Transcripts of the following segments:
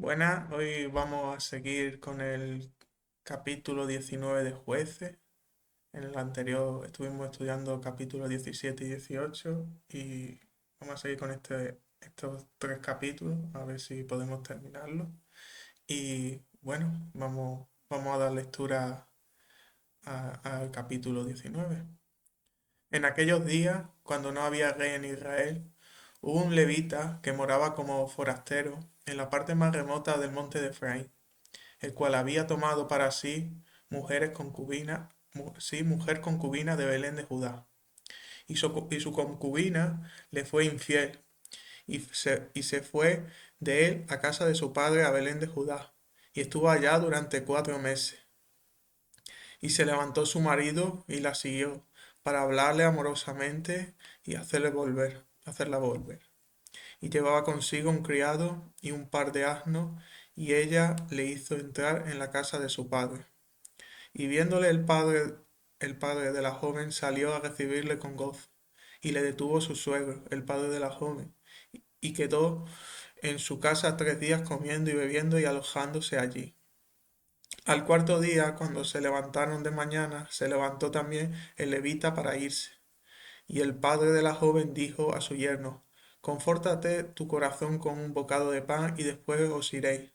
Buenas, hoy vamos a seguir con el capítulo 19 de Jueces. En el anterior estuvimos estudiando capítulos 17 y 18 y vamos a seguir con estos tres capítulos a ver si podemos terminarlos. Y bueno, vamos a dar lectura al capítulo 19. En aquellos días, cuando no había rey en Israel, hubo un levita que moraba como forastero en la parte más remota del monte de Efraín, el cual había tomado para sí mujer concubina de Belén de Judá. Y su concubina le fue infiel, y se fue de él a casa de su padre a Belén de Judá, y estuvo allá durante 4 meses. Y se levantó su marido y la siguió, para hablarle amorosamente y hacerla volver. Y llevaba consigo un criado y un par de asnos, y ella le hizo entrar en la casa de su padre. Y viéndole el padre de la joven salió a recibirle con gozo, y le detuvo su suegro, el padre de la joven, y quedó en su casa 3 días comiendo y bebiendo y alojándose allí. Al cuarto día, cuando se levantaron de mañana, se levantó también el levita para irse. Y el padre de la joven dijo a su yerno: Confórtate tu corazón con un bocado de pan y después os iréis.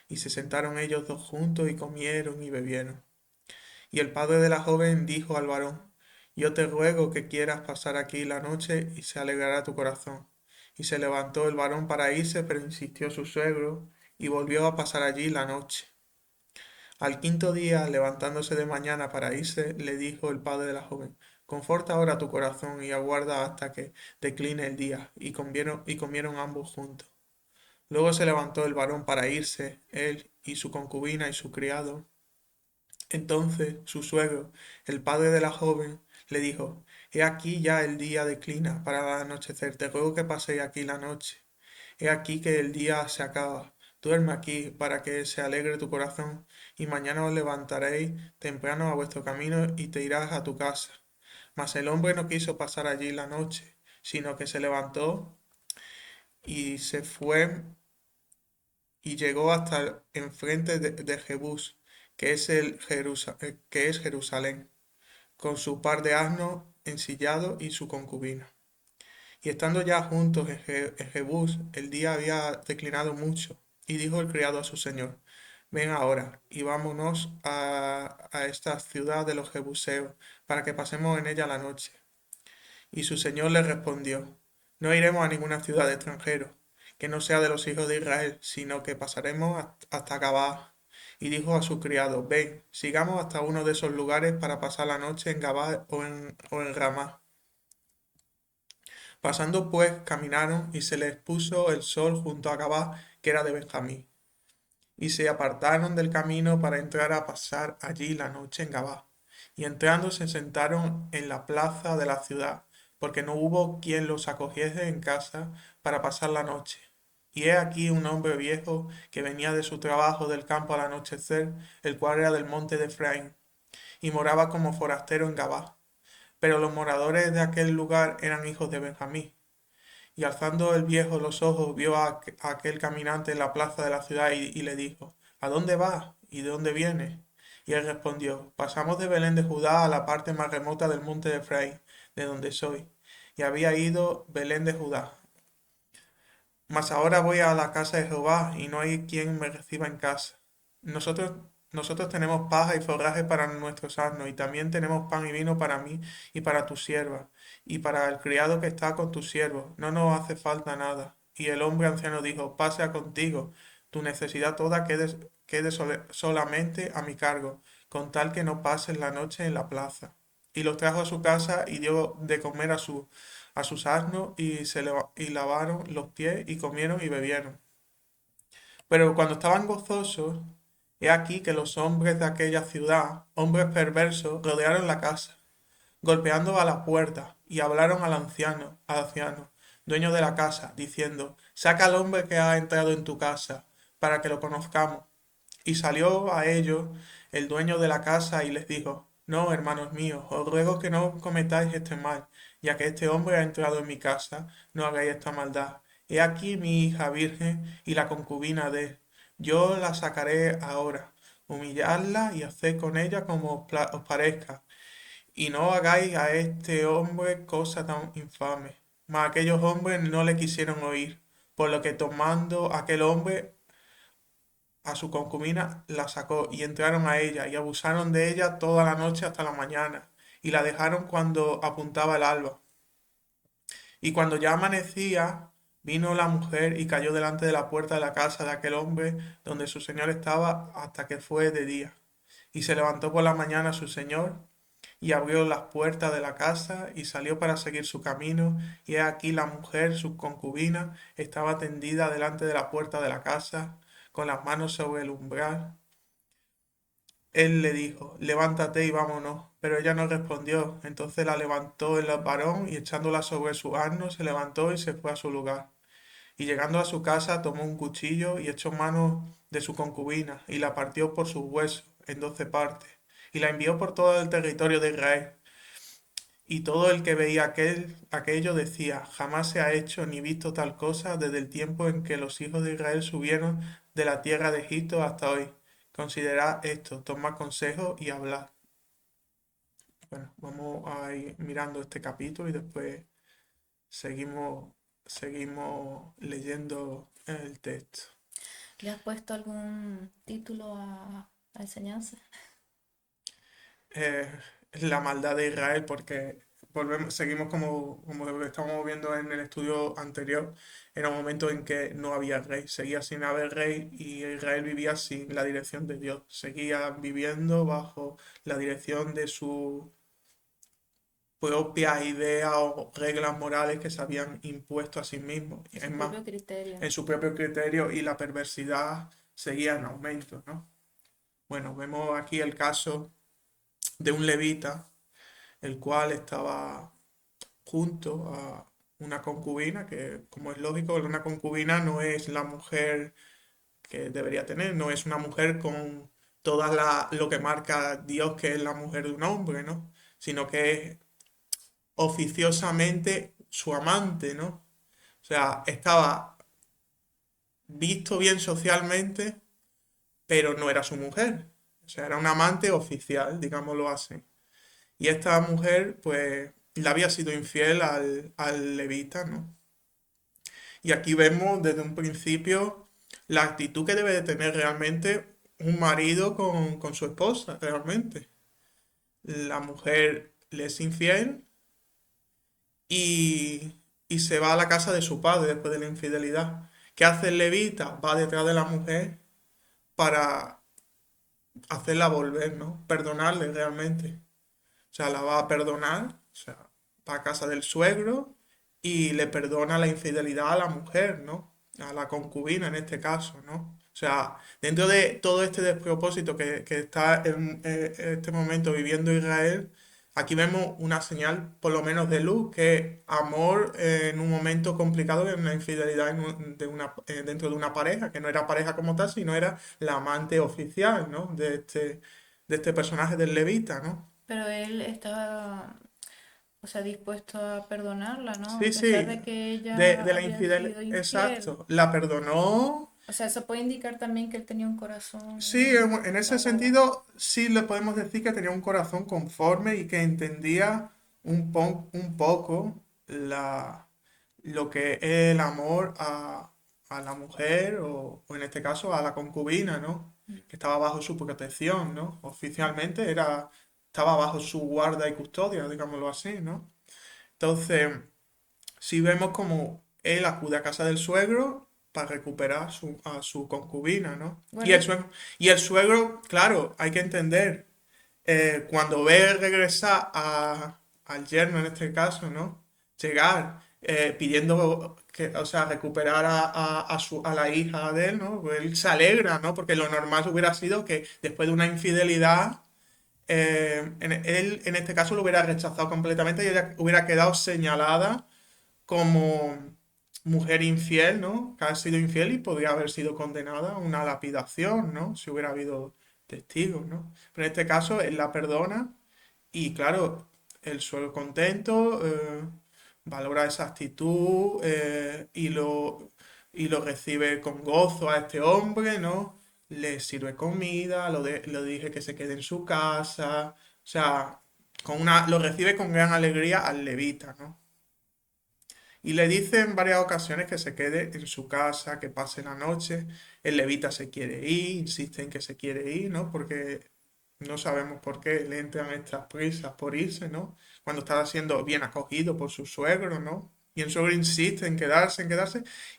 Y se sentaron ellos dos juntos y comieron y bebieron. Y el padre de la joven dijo al varón: Yo te ruego que quieras pasar aquí la noche y se alegrará tu corazón. Y se levantó el varón para irse, pero insistió su suegro, y volvió a pasar allí la noche. Al quinto día, levantándose de mañana para irse, le dijo el padre de la joven: Conforta ahora tu corazón y aguarda hasta que decline el día. Y comieron ambos juntos. Luego se levantó el varón para irse, él y su concubina y su criado. Entonces su suegro, el padre de la joven, le dijo: He aquí ya el día declina para el anochecer, te ruego que paséis aquí la noche. He aquí que el día se acaba. Duerme aquí para que se alegre tu corazón, y mañana os levantaréis temprano a vuestro camino y te irás a tu casa. Mas el hombre no quiso pasar allí la noche, sino que se levantó y se fue y llegó hasta enfrente de Jebús, que es Jerusalén, con su par de asnos ensillados y su concubina. Y estando ya juntos en Jebús, el día había declinado mucho, y dijo el criado a su señor: Ven ahora, y vámonos a esta ciudad de los Jebuseos, para que pasemos en ella la noche. Y su señor le respondió: No iremos a ninguna ciudad de extranjeros, que no sea de los hijos de Israel, sino que pasaremos hasta Gabaa. Y dijo a su criado: Ven, sigamos hasta uno de esos lugares para pasar la noche en Gabaa o en Ramá. Pasando pues, caminaron, y se les puso el sol junto a Gabaa, que era de Benjamín. Y se apartaron del camino para entrar a pasar allí la noche en Gabá. Y entrando se sentaron en la plaza de la ciudad, porque no hubo quien los acogiese en casa para pasar la noche. Y he aquí un hombre viejo que venía de su trabajo del campo al anochecer, el cual era del monte de Efraín, y moraba como forastero en Gabá. Pero los moradores de aquel lugar eran hijos de Benjamín. Y alzando el viejo los ojos, vio a aquel caminante en la plaza de la ciudad y le dijo: ¿A dónde vas? ¿Y de dónde vienes? Y él respondió: Pasamos de Belén de Judá a la parte más remota del monte de Efraín, de donde soy. Y había ido Belén de Judá. Mas ahora voy a la casa de Jehová, y no hay quien me reciba en casa. Nosotros, nosotros tenemos paja y forraje para nuestros asnos, y también tenemos pan y vino para mí y para tu sierva, y para el criado que está con tu siervo. No nos hace falta nada. Y el hombre anciano dijo: Pase contigo, tu necesidad toda quede solamente a mi cargo, con tal que no pases la noche en la plaza. Y los trajo a su casa y dio de comer a sus asnos, y lavaron los pies y comieron y bebieron. Pero cuando estaban gozosos, he aquí que los hombres de aquella ciudad, hombres perversos, rodearon la casa, golpeando a la puerta, y hablaron al anciano, dueño de la casa, diciendo: Saca al hombre que ha entrado en tu casa, para que lo conozcamos. Y salió a ellos el dueño de la casa y les dijo: No, hermanos míos, os ruego que no cometáis este mal, ya que este hombre ha entrado en mi casa, no hagáis esta maldad. He aquí mi hija virgen y la concubina de él. Yo la sacaré ahora, humilladla y haced con ella como os parezca, y no hagáis a este hombre cosa tan infame. Mas aquellos hombres no le quisieron oír, por lo que tomando aquel hombre a su concubina, la sacó y entraron a ella y abusaron de ella toda la noche hasta la mañana, y la dejaron cuando apuntaba el alba. Y cuando ya amanecía, vino la mujer y cayó delante de la puerta de la casa de aquel hombre donde su señor estaba hasta que fue de día. Y se levantó por la mañana su señor y abrió las puertas de la casa y salió para seguir su camino. Y he aquí la mujer, su concubina, estaba tendida delante de la puerta de la casa, con las manos sobre el umbral. Él le dijo, levántate y vámonos. Pero ella no respondió. Entonces la levantó el varón y echándola sobre su asno, se levantó y se fue a su lugar. Y llegando a su casa, tomó un cuchillo y echó mano de su concubina y la partió por sus huesos en 12 partes. Y la envió por todo el territorio de Israel. Y todo el que veía aquello decía, jamás se ha hecho ni visto tal cosa desde el tiempo en que los hijos de Israel subieron de la tierra de Egipto hasta hoy. Considerad esto, tomad consejo y hablad. Bueno, vamos a ir mirando este capítulo y después seguimos, seguimos leyendo el texto. ¿Le has puesto algún título a enseñanza? eh, la maldad de Israel, porque seguimos como lo que estábamos viendo en el estudio anterior, era un momento en que no había rey, seguía sin haber rey y Israel vivía sin la dirección de Dios, seguía viviendo bajo la dirección de sus propias ideas o reglas morales que se habían impuesto a sí mismos. Y es Su más, propio criterio. en su propio criterio y la perversidad seguía en aumento, ¿no? Bueno, vemos aquí el caso de un levita el cual estaba junto a una concubina, que como es lógico, una concubina no es la mujer que debería tener, no es una mujer con lo que marca Dios que es la mujer de un hombre, ¿no? Sino que es oficiosamente su amante, ¿no? O sea, estaba visto bien socialmente, pero no era su mujer. O sea, era un amante oficial, digámoslo así. Y esta mujer, pues, le había sido infiel al levita, ¿no? Y aquí vemos desde un principio la actitud que debe de tener realmente un marido con su esposa, realmente. La mujer le es infiel y, y se va a la casa de su padre después de la infidelidad. ¿Qué hace el levita? Va detrás de la mujer para hacerla volver, ¿no? Perdonarle realmente. O sea, la va a perdonar, o sea, va a casa del suegro y le perdona la infidelidad a la mujer, ¿no? A la concubina en este caso, ¿no? O sea, dentro de todo este despropósito que está en este momento viviendo Israel, aquí vemos una señal, por lo menos de luz, que es amor en un momento complicado, en una infidelidad dentro de una pareja, que no era pareja como tal, sino era la amante oficial, ¿no? De este personaje del levita, ¿no? Pero él estaba, o sea, dispuesto a perdonarla, ¿no? A Sí, pesar sí, de que de, ella de la había sido infidelidad, infiel. exacto. La perdonó. O sea, eso puede indicar también que él tenía un Sí, corazón en ese para... sentido, sí le podemos decir que tenía un corazón conforme y que entendía un poco lo que es el amor a la mujer o en este caso a la concubina, ¿no? Que estaba bajo su protección, ¿no? Oficialmente estaba bajo su guarda y custodia, digámoslo así, ¿no? Entonces, si vemos como él acude a casa del suegro para recuperar a su concubina, ¿no? Y Bueno, el suegro, claro, hay que entender, cuando ve regresar al yerno en este caso, ¿no? Llegar pidiendo que, o sea, recuperar a la hija de él, ¿no? Pues él se alegra, ¿no? Porque lo normal hubiera sido que después de una infidelidad, él en este caso lo hubiera rechazado completamente y ella hubiera quedado señalada como mujer infiel, ¿no? Que ha sido infiel y podría haber sido condenada a una lapidación, ¿no? Si hubiera habido testigos, ¿no? Pero en este caso él la perdona y claro, el suelo contento, valora esa actitud y y lo recibe con gozo a este hombre, ¿no? Le sirve comida, lo dije que se quede en su casa, o sea, lo recibe con gran alegría al levita, ¿no? Y le dice en varias ocasiones que se quede en su casa, que pase la noche. El levita se quiere ir, insiste en que se quiere ir, ¿no? Porque no sabemos por qué le entran estas prisas por irse, ¿no? Cuando está siendo bien acogido por su suegro, ¿no? Y el suegro insiste en quedarse,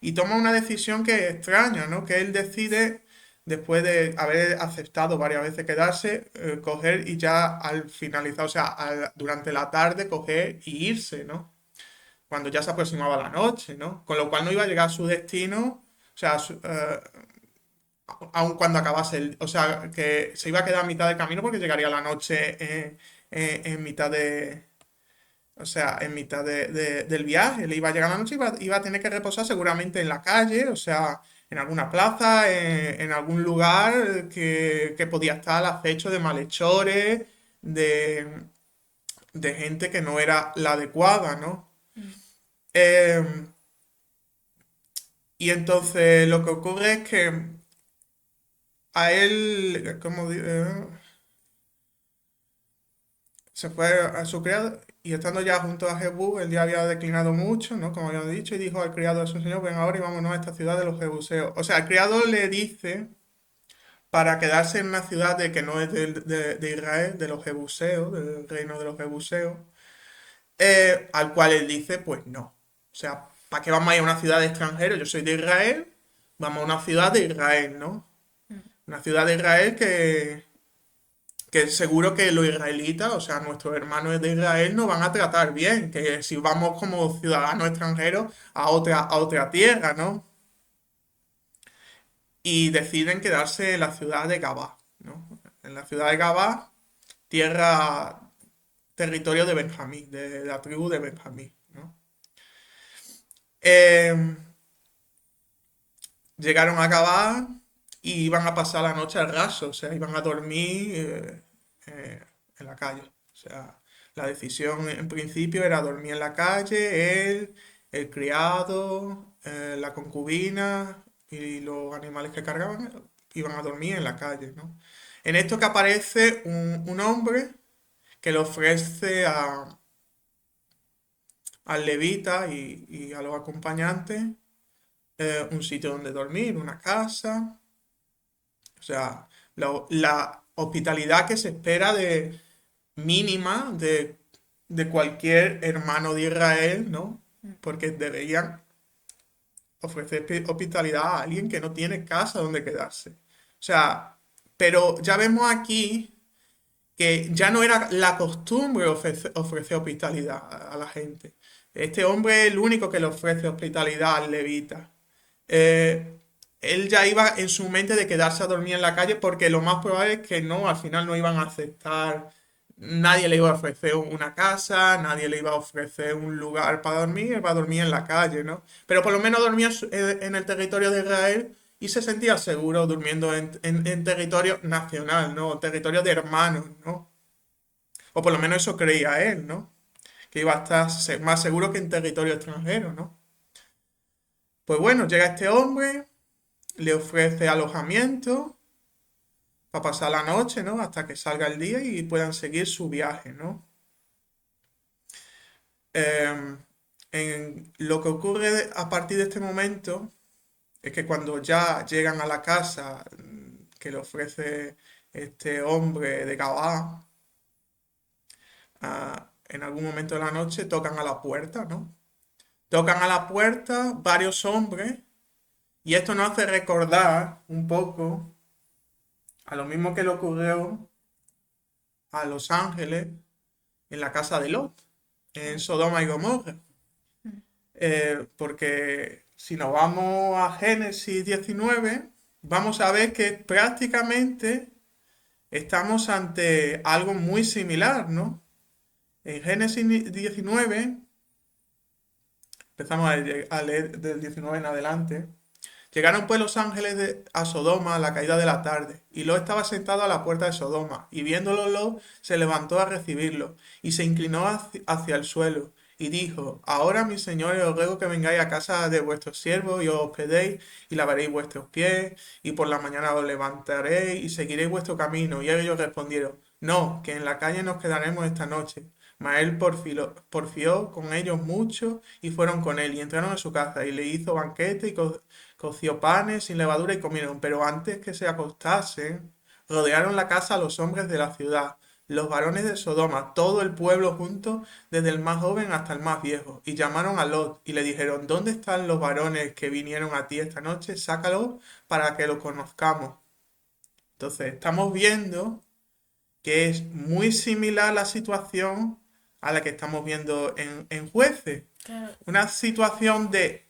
y toma una decisión que es extraña, ¿no? Que él decide, después de haber aceptado varias veces quedarse, coger y ya al finalizar, o sea, durante la tarde, coger y irse, ¿no? Cuando ya se aproximaba la noche, ¿no? Con lo cual no iba a llegar a su destino, o sea, aun cuando acabase o sea, que se iba a quedar a mitad del camino porque llegaría la noche en mitad o sea, en mitad del viaje, le iba a llegar la noche y iba a tener que reposar seguramente en la calle, o sea, en alguna plaza, en algún lugar que podía estar al acecho de malhechores, de, de gente que no era la adecuada, ¿no? Mm. Em, y entonces lo que ocurre es que a él, se fue a su criado y estando ya junto a Jebú, el día había declinado mucho, ¿no? Como habíamos dicho, y dijo al criado de su señor, ven ahora y vámonos a esta ciudad de los Jebuseos. O sea, el criado le dice para quedarse en una ciudad de que no es de Israel, de los Jebuseos, del reino de los Jebuseos, al cual él dice, pues no. O sea, ¿para qué vamos a ir a una ciudad de extranjeros? Yo soy de Israel, vamos a una ciudad de Israel, ¿no? Mm. Una ciudad de Israel que seguro que los israelitas, o sea, nuestros hermanos de Israel, nos van a tratar bien, que si vamos como ciudadanos extranjeros a otra tierra, ¿no? Y deciden quedarse en la ciudad de Gabá, ¿no? En la ciudad de Gabá, tierra, territorio de Benjamín, de la tribu de Benjamín, ¿no? Eh, Llegaron a Gabá y iban a pasar la noche al raso, o sea, iban a dormir eh, en la calle. O sea, la decisión en principio era dormir en la calle, él, el criado, la concubina y los animales que cargaban iban a dormir en la calle, ¿no? En esto que aparece un hombre que le ofrece al levita y a los acompañantes un sitio donde dormir, una casa, o sea, la hospitalidad que se espera de mínima de cualquier hermano de Israel, ¿no? Mm. Porque deberían ofrecer hospitalidad a alguien que no tiene casa donde quedarse. O sea, pero ya vemos aquí que ya no era la costumbre ofrecer hospitalidad a la gente. Este hombre es el único que le ofrece hospitalidad al levita. Eh, Él ya iba en su mente de quedarse a dormir en la calle porque lo más probable es que no, al final no iban a aceptar, nadie le iba a ofrecer una casa, nadie le iba a ofrecer un lugar para dormir, él va a dormir en la calle, ¿no? Pero por lo menos dormía en el territorio de Israel y se sentía seguro durmiendo en territorio nacional, ¿no? Territorio de hermanos, ¿no? O por lo menos eso creía él, ¿no? Que iba a estar más seguro que en territorio extranjero, ¿no? Pues bueno, llega este hombre, le ofrece alojamiento para pasar la noche, ¿no? Hasta que salga el día y puedan seguir su viaje, ¿no? Em, lo que ocurre a partir de este momento es que cuando ya llegan a la casa que le ofrece este hombre de Gabá, en algún momento de la noche tocan a la puerta, ¿no? Tocan a la puerta varios hombres y esto nos hace recordar un poco a lo mismo que le ocurrió a los ángeles en la casa de Lot, en Sodoma y Gomorra. Mm. Porque si nos vamos a Génesis 19, vamos a ver que prácticamente estamos ante algo muy similar, ¿no? En Génesis 19, empezamos a leer del 19 en adelante. Llegaron pues los ángeles a Sodoma a la caída de la tarde, y Lot estaba sentado a la puerta de Sodoma, y viéndolo Lot se levantó a recibirlo, y se inclinó hacia el suelo, y dijo, ahora mis señores os ruego que vengáis a casa de vuestros siervos y os hospedéis y lavaréis vuestros pies y por la mañana os levantaréis y seguiréis vuestro camino. Y ellos respondieron, no, que en la calle nos quedaremos esta noche. Mas él porfió con ellos mucho y fueron con él y entraron en su casa y le hizo banquete y coció panes sin levadura y comieron. Pero antes que se acostasen, rodearon la casa a los hombres de la ciudad, los varones de Sodoma, todo el pueblo junto, desde el más joven hasta el más viejo, y llamaron a Lot y le dijeron, ¿dónde están los varones que vinieron a ti esta noche? Sácalos para que los conozcamos. Entonces, estamos viendo que es muy similar la situación a la que estamos viendo en Jueces. Claro, Una situación de,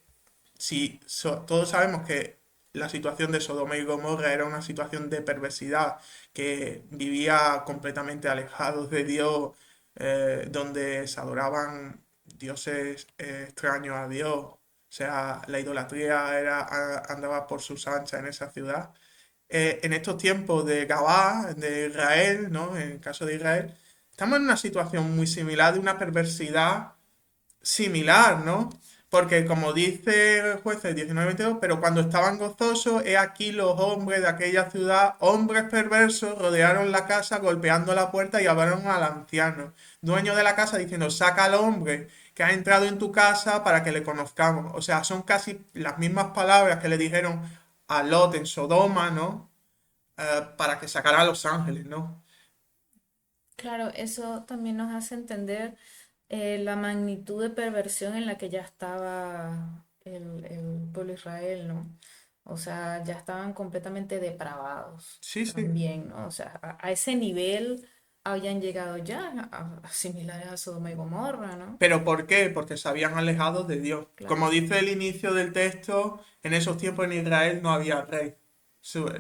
si todos sabemos que la situación de Sodoma y Gomorra era una situación de perversidad, que vivía completamente alejados de Dios, donde se adoraban dioses extraños a Dios, o sea, la idolatría andaba por sus anchas en esa ciudad. En estos tiempos de Gabá, de Israel, ¿no? En el caso de Israel, estamos en una situación muy similar de una perversidad similar, ¿no? Porque como dice el juez 19:22, pero cuando estaban gozosos, he aquí los hombres de aquella ciudad, hombres perversos, rodearon la casa golpeando la puerta y hablaron al anciano, dueño de la casa, diciendo, saca al hombre que ha entrado en tu casa para que le conozcamos. O sea, son casi las mismas palabras que le dijeron a Lot en Sodoma, ¿no? Para que sacara a los ángeles, ¿no? claro, eso también nos hace entender la magnitud de perversión en la que ya estaba el pueblo de Israel, ¿no? O sea, ya estaban completamente depravados Sí, sí. también, ¿no? O sea, a ese nivel habían llegado ya, similares a Sodoma y Gomorra, ¿no? ¿Pero por qué? Porque se habían alejado de Dios. Como Claro, dice el inicio del texto, en esos tiempos en Israel no había rey.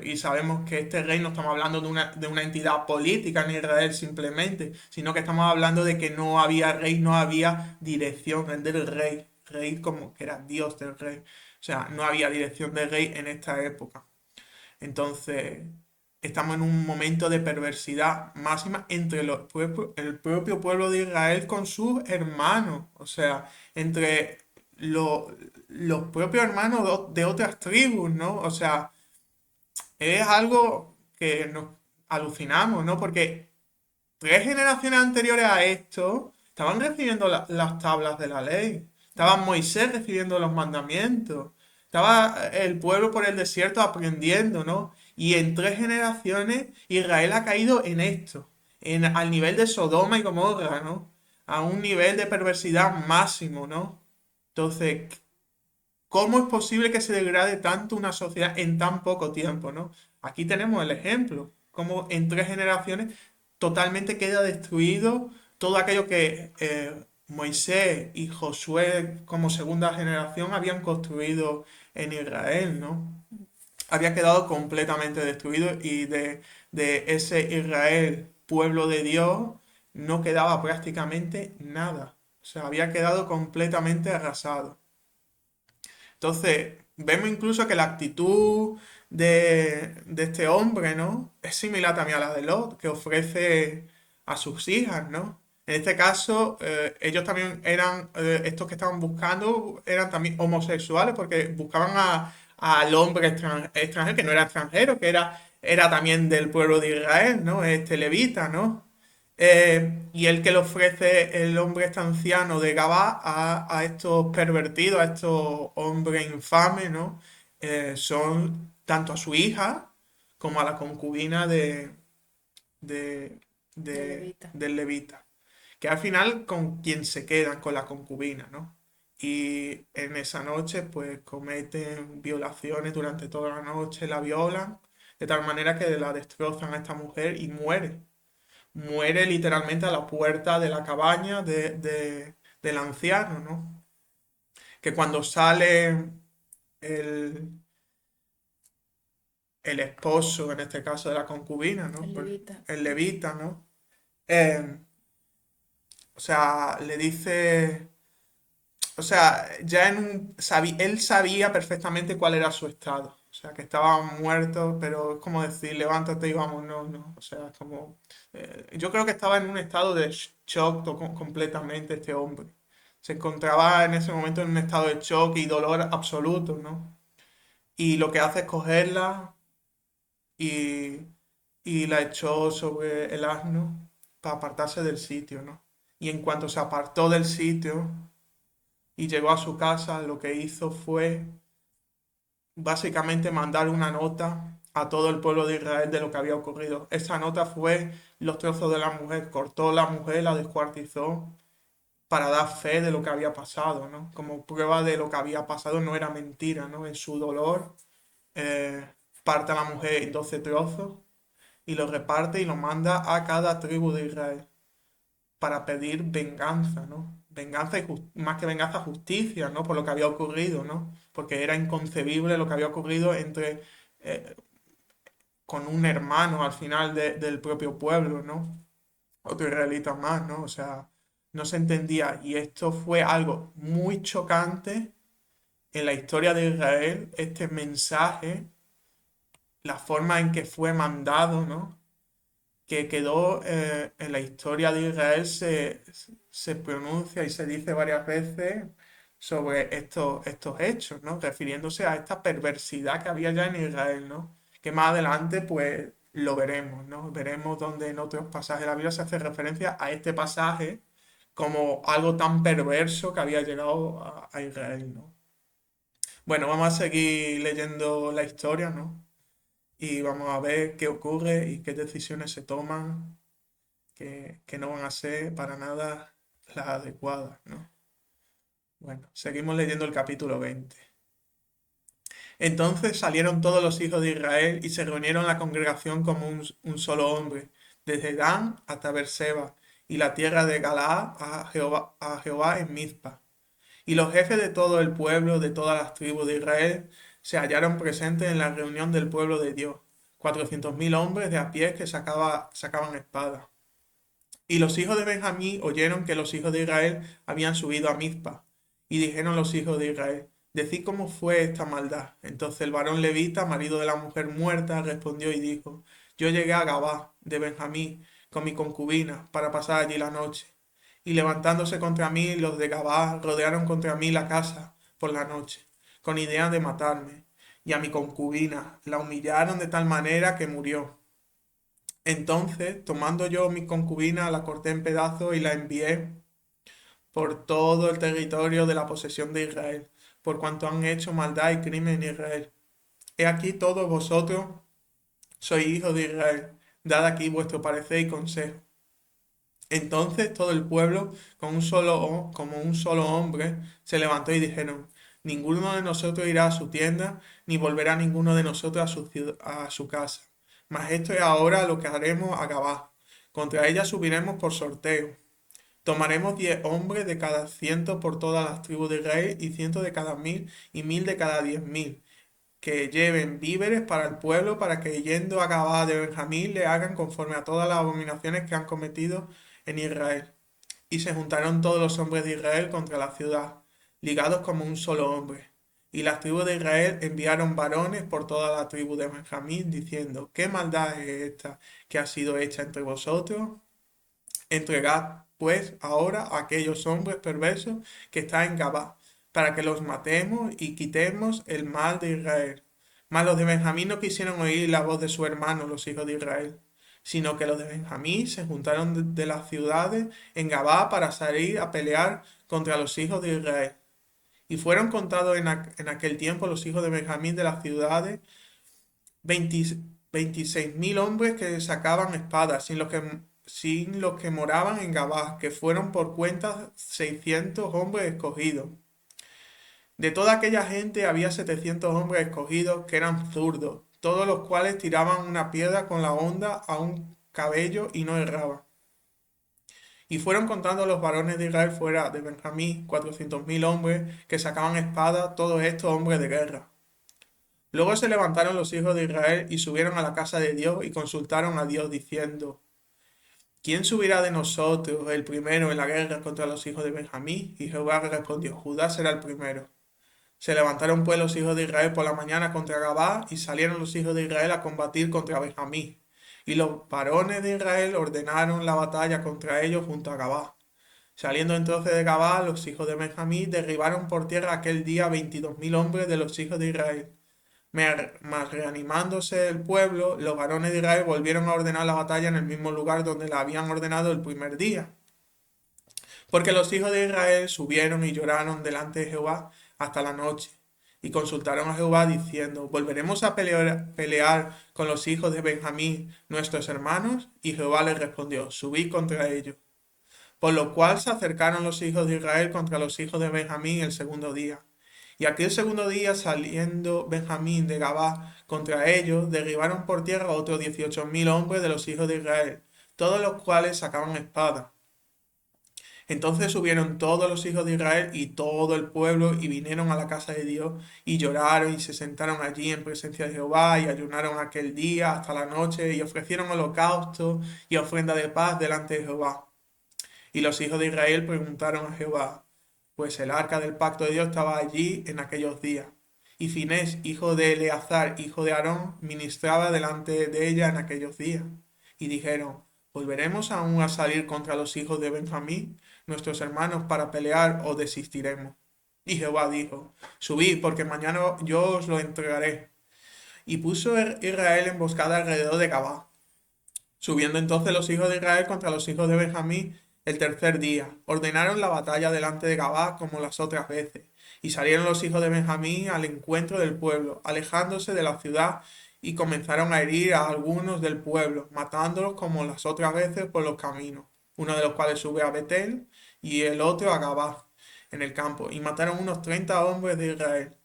Y sabemos que este rey no estamos hablando de una entidad política en Israel simplemente, sino que estamos hablando de que no había rey, no había dirección del rey. Rey como que era Dios del rey. O sea, no había dirección del rey en esta época. Entonces, estamos en un momento de perversidad máxima entre el propio pueblo de Israel con sus hermanos, o sea, entre los propios hermanos de otras tribus, ¿no? O sea, es algo que nos alucinamos, ¿no? Porque tres generaciones anteriores a esto estaban recibiendo las tablas de la ley. Estaba Moisés recibiendo los mandamientos. Estaba el pueblo por el desierto aprendiendo, ¿no? Y en tres generaciones Israel ha caído en esto, al nivel de Sodoma y Gomorra, ¿no? A un nivel de perversidad máximo, ¿no? Entonces, ¿cómo es posible que se degrade tanto una sociedad en tan poco tiempo, ¿no? Aquí tenemos el ejemplo, cómo en tres generaciones totalmente queda destruido todo aquello que Moisés y Josué como segunda generación habían construido en Israel, ¿no? Había quedado completamente destruido y de ese Israel, pueblo de Dios, no quedaba prácticamente nada. O sea, había quedado completamente arrasado. Entonces, vemos incluso que la actitud de este hombre, ¿no? Es similar también a la de Lot, que ofrece a sus hijas, ¿no? En este caso, ellos también eran, estos que estaban buscando, eran también homosexuales porque buscaban al hombre extranjero, que no era extranjero, que era también del pueblo de Israel, ¿no? Este levita, ¿no? Y el que le ofrece el hombre este anciano de Gabá a estos pervertidos, a estos hombres infames, ¿no? Son tanto a su hija como a la concubina de, de Levita. del levita, que al final con quien se quedan, con la concubina, ¿no? Y en esa noche pues cometen violaciones durante toda la noche, la violan, de tal manera que la destrozan a esta mujer y muere. Muere literalmente a la puerta de la cabaña del anciano, ¿no? Que cuando sale el, el esposo, en este caso de la concubina, ¿no? El Levita. El levita, ¿no? Eh, o sea, le dice, o sea, ya él sabía perfectamente cuál era su estado. O sea, que estaba muerto, pero es como decir, levántate y vamos, no, no. O sea, es como... yo creo que estaba en un estado de shock completamente este hombre. Se encontraba en ese momento en un estado de shock y dolor absoluto, ¿no? Y lo que hace es cogerla y, y la echó sobre el asno para apartarse del sitio, ¿no? Y en cuanto se apartó del sitio y llegó a su casa, lo que hizo fue básicamente mandar una nota a todo el pueblo de Israel de lo que había ocurrido. Esa nota fue los trozos de la mujer, cortó la mujer, la descuartizó para dar fe de lo que había pasado, ¿no? Como prueba de lo que había pasado no era mentira, ¿no? En su dolor, eh, parte a la mujer en 12 trozos y lo reparte y lo manda a cada tribu de Israel para pedir venganza, ¿no? Venganza y más que venganza, justicia, ¿no? Por lo que había ocurrido, ¿no? Porque era inconcebible lo que había ocurrido entre eh, con un hermano al final del propio pueblo, ¿no? Otro israelita más, ¿no? O sea, no se entendía. Y esto fue algo muy chocante en la historia de Israel, este mensaje, la forma en que fue mandado, ¿no? Que quedó en la historia de Israel, se pronuncia y se dice varias veces sobre estos hechos, ¿no? Refiriéndose a esta perversidad que había ya en Israel, ¿no? Que más adelante, pues, lo veremos, ¿no? Veremos donde en otros pasajes de la Biblia se hace referencia a este pasaje como algo tan perverso que había llegado a Israel, ¿no? Bueno, vamos a seguir leyendo la historia, ¿no? Y vamos a ver qué ocurre y qué decisiones se toman que no van a ser para nada las adecuadas, ¿no? Bueno, seguimos leyendo el capítulo 20. Entonces salieron todos los hijos de Israel y se reunieron la congregación como un solo hombre, desde Dan hasta Beerseba, y la tierra de Galaad a Jehová en Mizpa. Y los jefes de todo el pueblo, de todas las tribus de Israel, se hallaron presentes en la reunión del pueblo de Dios, 400.000 hombres de a pie que sacaban espada. Y los hijos de Benjamín oyeron que los hijos de Israel habían subido a Mizpa. Y dijeron los hijos de Israel, decid cómo fue esta maldad. Entonces el varón levita, marido de la mujer muerta, respondió y dijo, yo llegué a Gabá de Benjamín con mi concubina para pasar allí la noche. Y levantándose contra mí, los de Gabá rodearon contra mí la casa por la noche, con idea de matarme. Y a mi concubina la humillaron de tal manera que murió. Entonces, tomando yo mi concubina, la corté en pedazos y la envié por todo el territorio de la posesión de Israel, por cuanto han hecho maldad y crimen en Israel. He aquí todos vosotros sois hijos de Israel, dad aquí vuestro parecer y consejo. Entonces todo el pueblo, como un solo hombre, se levantó y dijeron, ninguno de nosotros irá a su tienda, ni volverá ninguno de nosotros a su casa. Mas esto es ahora lo que haremos a Gabá. Contra ella subiremos por sorteo. Tomaremos 10 hombres de cada 100 por todas las tribus de Israel, y 100 de cada 1000, y 1000 de cada 10.000, que lleven víveres para el pueblo, para que yendo a Gabá de Benjamín le hagan conforme a todas las abominaciones que han cometido en Israel. Y se juntaron todos los hombres de Israel contra la ciudad, ligados como un solo hombre. Y las tribus de Israel enviaron varones por toda la tribu de Benjamín, diciendo, ¿qué maldad es esta que ha sido hecha entre vosotros? Entregad pues ahora a aquellos hombres perversos que están en Gabá, para que los matemos y quitemos el mal de Israel. Mas los de Benjamín no quisieron oír la voz de su hermano, los hijos de Israel, sino que los de Benjamín se juntaron de las ciudades en Gabá para salir a pelear contra los hijos de Israel. Y fueron contados en aquel tiempo los hijos de Benjamín de las ciudades 26.000 hombres que sacaban espadas, sin los que moraban en Gabá, que fueron por cuenta 600 hombres escogidos. De toda aquella gente había 700 hombres escogidos que eran zurdos, todos los cuales tiraban una piedra con la honda a un cabello y no erraban. Y fueron contando los varones de Israel fuera de Benjamín 400.000 hombres que sacaban espada, todos estos hombres de guerra. Luego se levantaron los hijos de Israel y subieron a la casa de Dios y consultaron a Dios diciendo, ¿quién subirá de nosotros el primero en la guerra contra los hijos de Benjamín? Y Jehová respondió, Judá será el primero. Se levantaron pues los hijos de Israel por la mañana contra Gabá, y salieron los hijos de Israel a combatir contra Benjamín. Y los varones de Israel ordenaron la batalla contra ellos junto a Gabá. Saliendo entonces de Gabá, los hijos de Benjamín derribaron por tierra aquel día 22.000 hombres de los hijos de Israel. Mas reanimándose el pueblo, los varones de Israel volvieron a ordenar la batalla en el mismo lugar donde la habían ordenado el primer día. Porque los hijos de Israel subieron y lloraron delante de Jehová hasta la noche. Y consultaron a Jehová diciendo, ¿volveremos a pelear con los hijos de Benjamín, nuestros hermanos? Y Jehová les respondió, subid contra ellos. Por lo cual se acercaron los hijos de Israel contra los hijos de Benjamín el segundo día. Y aquel segundo día, saliendo Benjamín de Gabá contra ellos, derribaron por tierra otros 18.000 hombres de los hijos de Israel, todos los cuales sacaban espada. Entonces subieron todos los hijos de Israel y todo el pueblo y vinieron a la casa de Dios y lloraron y se sentaron allí en presencia de Jehová y ayunaron aquel día hasta la noche y ofrecieron holocausto y ofrenda de paz delante de Jehová. Y los hijos de Israel preguntaron a Jehová, pues el arca del pacto de Dios estaba allí en aquellos días. Y Finés, hijo de Eleazar, hijo de Aarón, ministraba delante de ella en aquellos días. Y dijeron, ¿volveremos aún a salir contra los hijos de Benjamín, nuestros hermanos, para pelear o desistiremos? Y Jehová dijo, subid, porque mañana yo os lo entregaré. Y puso Israel emboscada alrededor de Gabá. Subiendo entonces los hijos de Israel contra los hijos de Benjamín el tercer día, ordenaron la batalla delante de Gabá como las otras veces. Y salieron los hijos de Benjamín al encuentro del pueblo, alejándose de la ciudad, y comenzaron a herir a algunos del pueblo, matándolos como las otras veces por los caminos, uno de los cuales sube a Betel y el otro a Gabá en el campo, y mataron unos 30 hombres de Israel.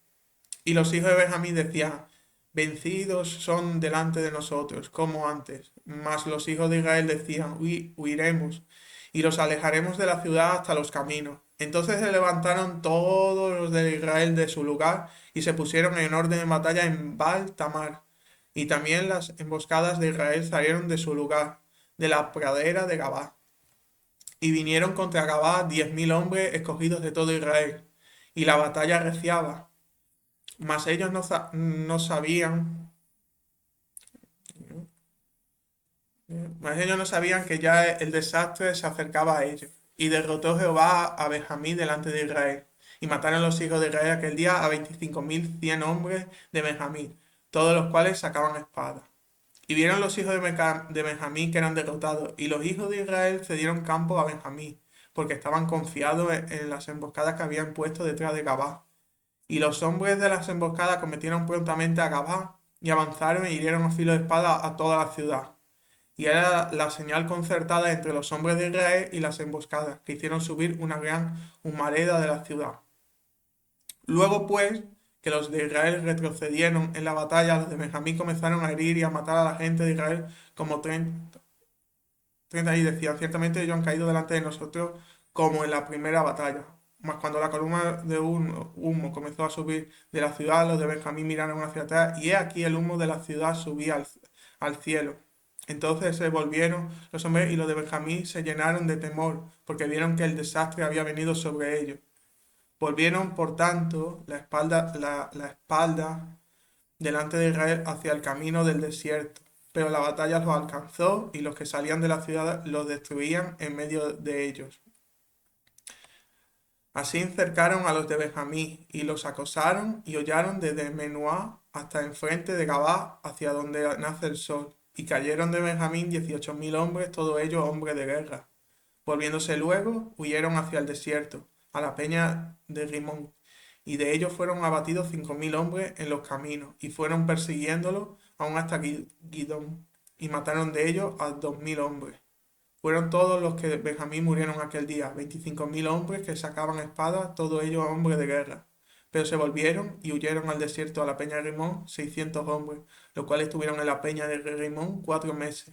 Y los hijos de Benjamín decían, vencidos son delante de nosotros, como antes. Mas los hijos de Israel decían, huiremos, y los alejaremos de la ciudad hasta los caminos. Entonces se levantaron todos los de Israel de su lugar, y se pusieron en orden de batalla en Baal Tamar. Y también las emboscadas de Israel salieron de su lugar, de la pradera de Gabá. Y vinieron contra Gabá 10.000 hombres escogidos de todo Israel. Y la batalla reciaba. Mas ellos no sabían, mas ellos no sabían que ya el desastre se acercaba a ellos. Y derrotó Jehová a Benjamín delante de Israel. Y mataron los hijos de Israel aquel día a 25.100 hombres de Benjamín, todos los cuales sacaban espada. Y vieron los hijos de Benjamín que eran derrotados, y los hijos de Israel cedieron campo a Benjamín, porque estaban confiados en las emboscadas que habían puesto detrás de Gabá. Y los hombres de las emboscadas cometieron prontamente a Gabá, y avanzaron e hirieron a filo de espada a toda la ciudad. Y era la señal concertada entre los hombres de Israel y las emboscadas, que hicieron subir una gran humareda de la ciudad. Luego pues que los de Israel retrocedieron en la batalla, los de Benjamín comenzaron a herir y a matar a la gente de Israel como 30 y decían, ciertamente ellos han caído delante de nosotros como en la primera batalla. Mas cuando la columna de humo comenzó a subir de la ciudad, los de Benjamín miraron hacia atrás, y he aquí el humo de la ciudad subía al cielo. Entonces se volvieron los hombres y los de Benjamín se llenaron de temor, porque vieron que el desastre había venido sobre ellos. Volvieron, por tanto, la espalda delante de Israel hacia el camino del desierto. Pero la batalla los alcanzó y los que salían de la ciudad los destruían en medio de ellos. Así cercaron a los de Benjamín y los acosaron y hollaron desde Menuá hasta enfrente de Gabá, hacia donde nace el sol. Y cayeron de Benjamín 18.000 hombres, todos ellos hombres de guerra. Volviéndose luego, huyeron hacia el desierto, a la peña de Rimón. Y de ellos fueron abatidos 5.000 hombres en los caminos, y fueron persiguiéndolos aún hasta Gidón, y mataron de ellos a 2.000 hombres. Fueron todos los que Benjamín murieron aquel día, 25.000 hombres que sacaban espadas, todos ellos hombres de guerra. Pero se volvieron y huyeron al desierto a la peña de Rimón 600 hombres, los cuales estuvieron en la peña de Rimón 4 meses.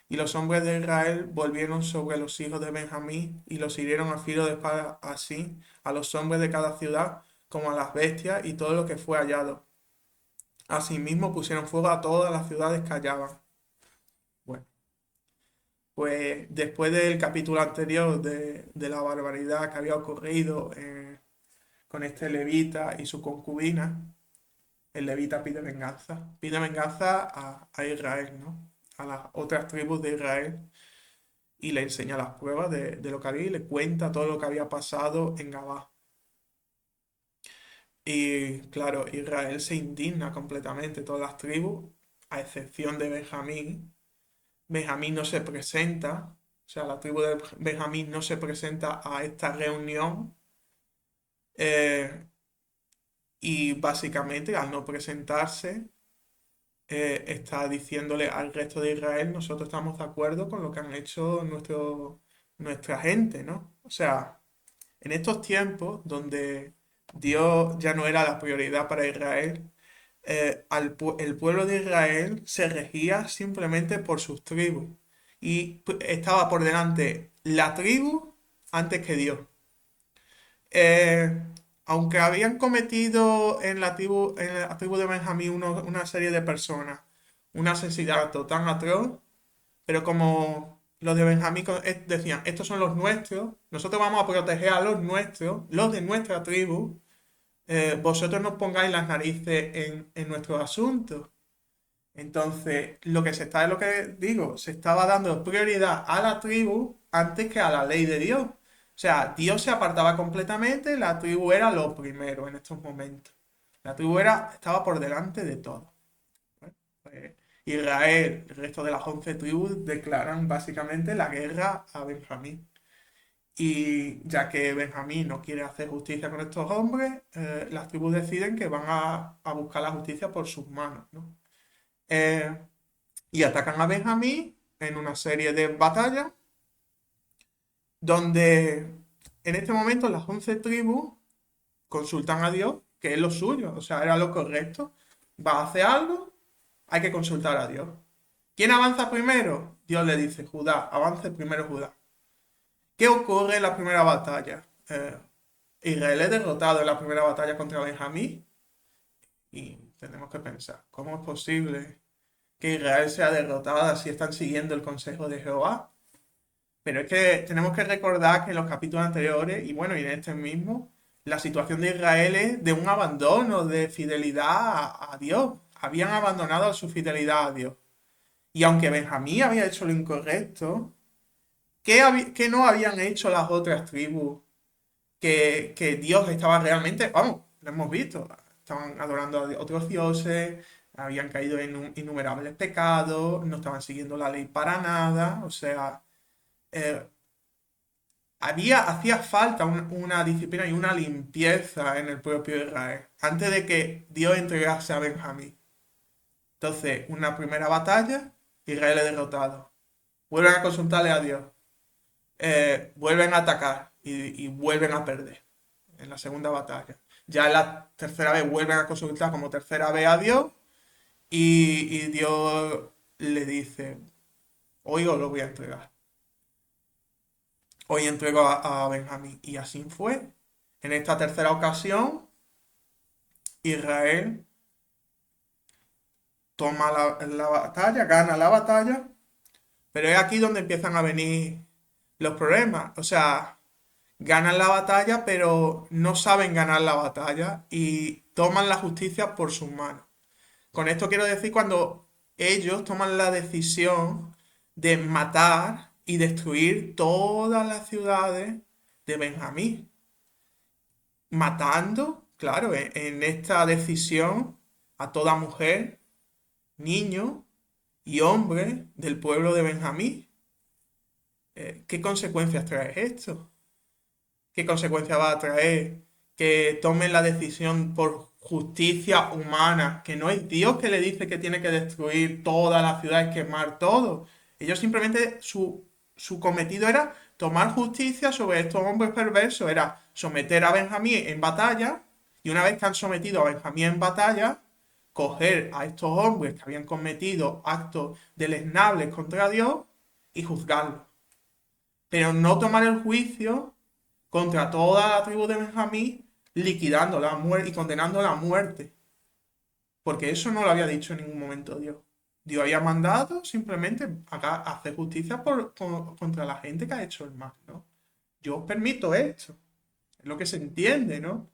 Y los hombres de Israel volvieron sobre los hijos de Benjamín y los hirieron a filo de espada, así a los hombres de cada ciudad como a las bestias y todo lo que fue hallado. Asimismo pusieron fuego a todas las ciudades que hallaban. Bueno, pues después del capítulo anterior de la barbaridad que había ocurrido con este levita y su concubina, el levita pide venganza a Israel, ¿no? A las otras tribus de Israel. y le enseña las pruebas de lo que había y le cuenta todo lo que había pasado en Gabá. Y claro, Israel se indigna completamente, todas las tribus, a excepción de Benjamín. Benjamín no se presenta, o sea, la tribu de Benjamín no se presenta a esta reunión. eh, y básicamente al no presentarse, está diciéndole al resto de Israel, nosotros estamos de acuerdo con lo que han hecho nuestra gente, ¿no? O sea, en estos tiempos donde Dios ya no era la prioridad para Israel, el pueblo de Israel se regía simplemente por sus tribus y estaba por delante la tribu antes que Dios. Eh, Aunque habían cometido en la tribu de Benjamín una serie de personas un asesinato tan atroz, pero como los de Benjamín decían, estos son los nuestros, nosotros vamos a proteger a los nuestros, los de nuestra tribu, vosotros no pongáis las narices en nuestros asuntos. Entonces, lo que digo, se estaba dando prioridad a la tribu antes que a la ley de Dios. O sea, Dios se apartaba completamente, la tribu era lo primero en estos momentos. La tribu estaba por delante de todo. ¿Vale? Pues, Israel, el resto de las 11 tribus declaran básicamente la guerra a Benjamín. Y ya que Benjamín no quiere hacer justicia con estos hombres, las tribus deciden que van a buscar la justicia por sus manos, ¿no? Eh, y atacan a Benjamín en una serie de batallas donde en este momento las 11 tribus consultan a Dios, que es lo suyo, o sea, era lo correcto. Va a hacer algo, hay que consultar a Dios. ¿Quién avanza primero? Dios le dice, Judá, avance primero Judá. ¿Qué ocurre en la primera batalla? Israel es derrotado en la primera batalla contra Benjamín y tenemos que pensar, ¿cómo es posible que Israel sea derrotada si están siguiendo el consejo de Jehová? Pero es que tenemos que recordar que en los capítulos anteriores, y bueno, y en este mismo, la situación de Israel es de un abandono de fidelidad a Dios. Habían abandonado su fidelidad a Dios. Y aunque Benjamín había hecho lo incorrecto, ¿qué no habían hecho las otras tribus que Dios estaba realmente, vamos, lo hemos visto, estaban adorando a otros dioses, habían caído en innumerables pecados, no estaban siguiendo la ley para nada, o sea, eh, hacía falta una disciplina y una limpieza en el propio Israel, antes de que Dios entregase a Benjamín. Entonces, una primera batalla, Israel es derrotado. Vuelven a consultarle a Dios, vuelven a atacar y vuelven a perder en la segunda batalla. Ya en la tercera vez vuelven a consultar como tercera vez a Dios y Dios le dice, hoy os lo voy a entregar. Hoy entrego a Benjamín. Y así fue. En esta tercera ocasión, Israel toma la batalla, gana la batalla, pero es aquí donde empiezan a venir los problemas. O sea, ganan la batalla, pero no saben ganar la batalla y toman la justicia por sus manos. Con esto quiero decir cuando ellos toman la decisión de matar y destruir todas las ciudades de Benjamín, matando, claro, en esta decisión a toda mujer, niño y hombre del pueblo de Benjamín. ¿Qué consecuencias trae esto? ¿Qué consecuencias va a traer que tomen la decisión por justicia humana? Que no es Dios que le dice que tiene que destruir toda la ciudad y quemar todo. Ellos simplemente, su cometido era tomar justicia sobre estos hombres perversos, era someter a Benjamín en batalla, y una vez que han sometido a Benjamín en batalla, coger a estos hombres que habían cometido actos deleznables contra Dios y juzgarlos. Pero no tomar el juicio contra toda la tribu de Benjamín, liquidándola a muerte y condenándola a muerte. Porque eso no lo había dicho en ningún momento Dios. Dios había mandado simplemente acá hacer justicia contra la gente que ha hecho el mal, ¿no? Yo os permito esto. Es lo que se entiende, ¿no?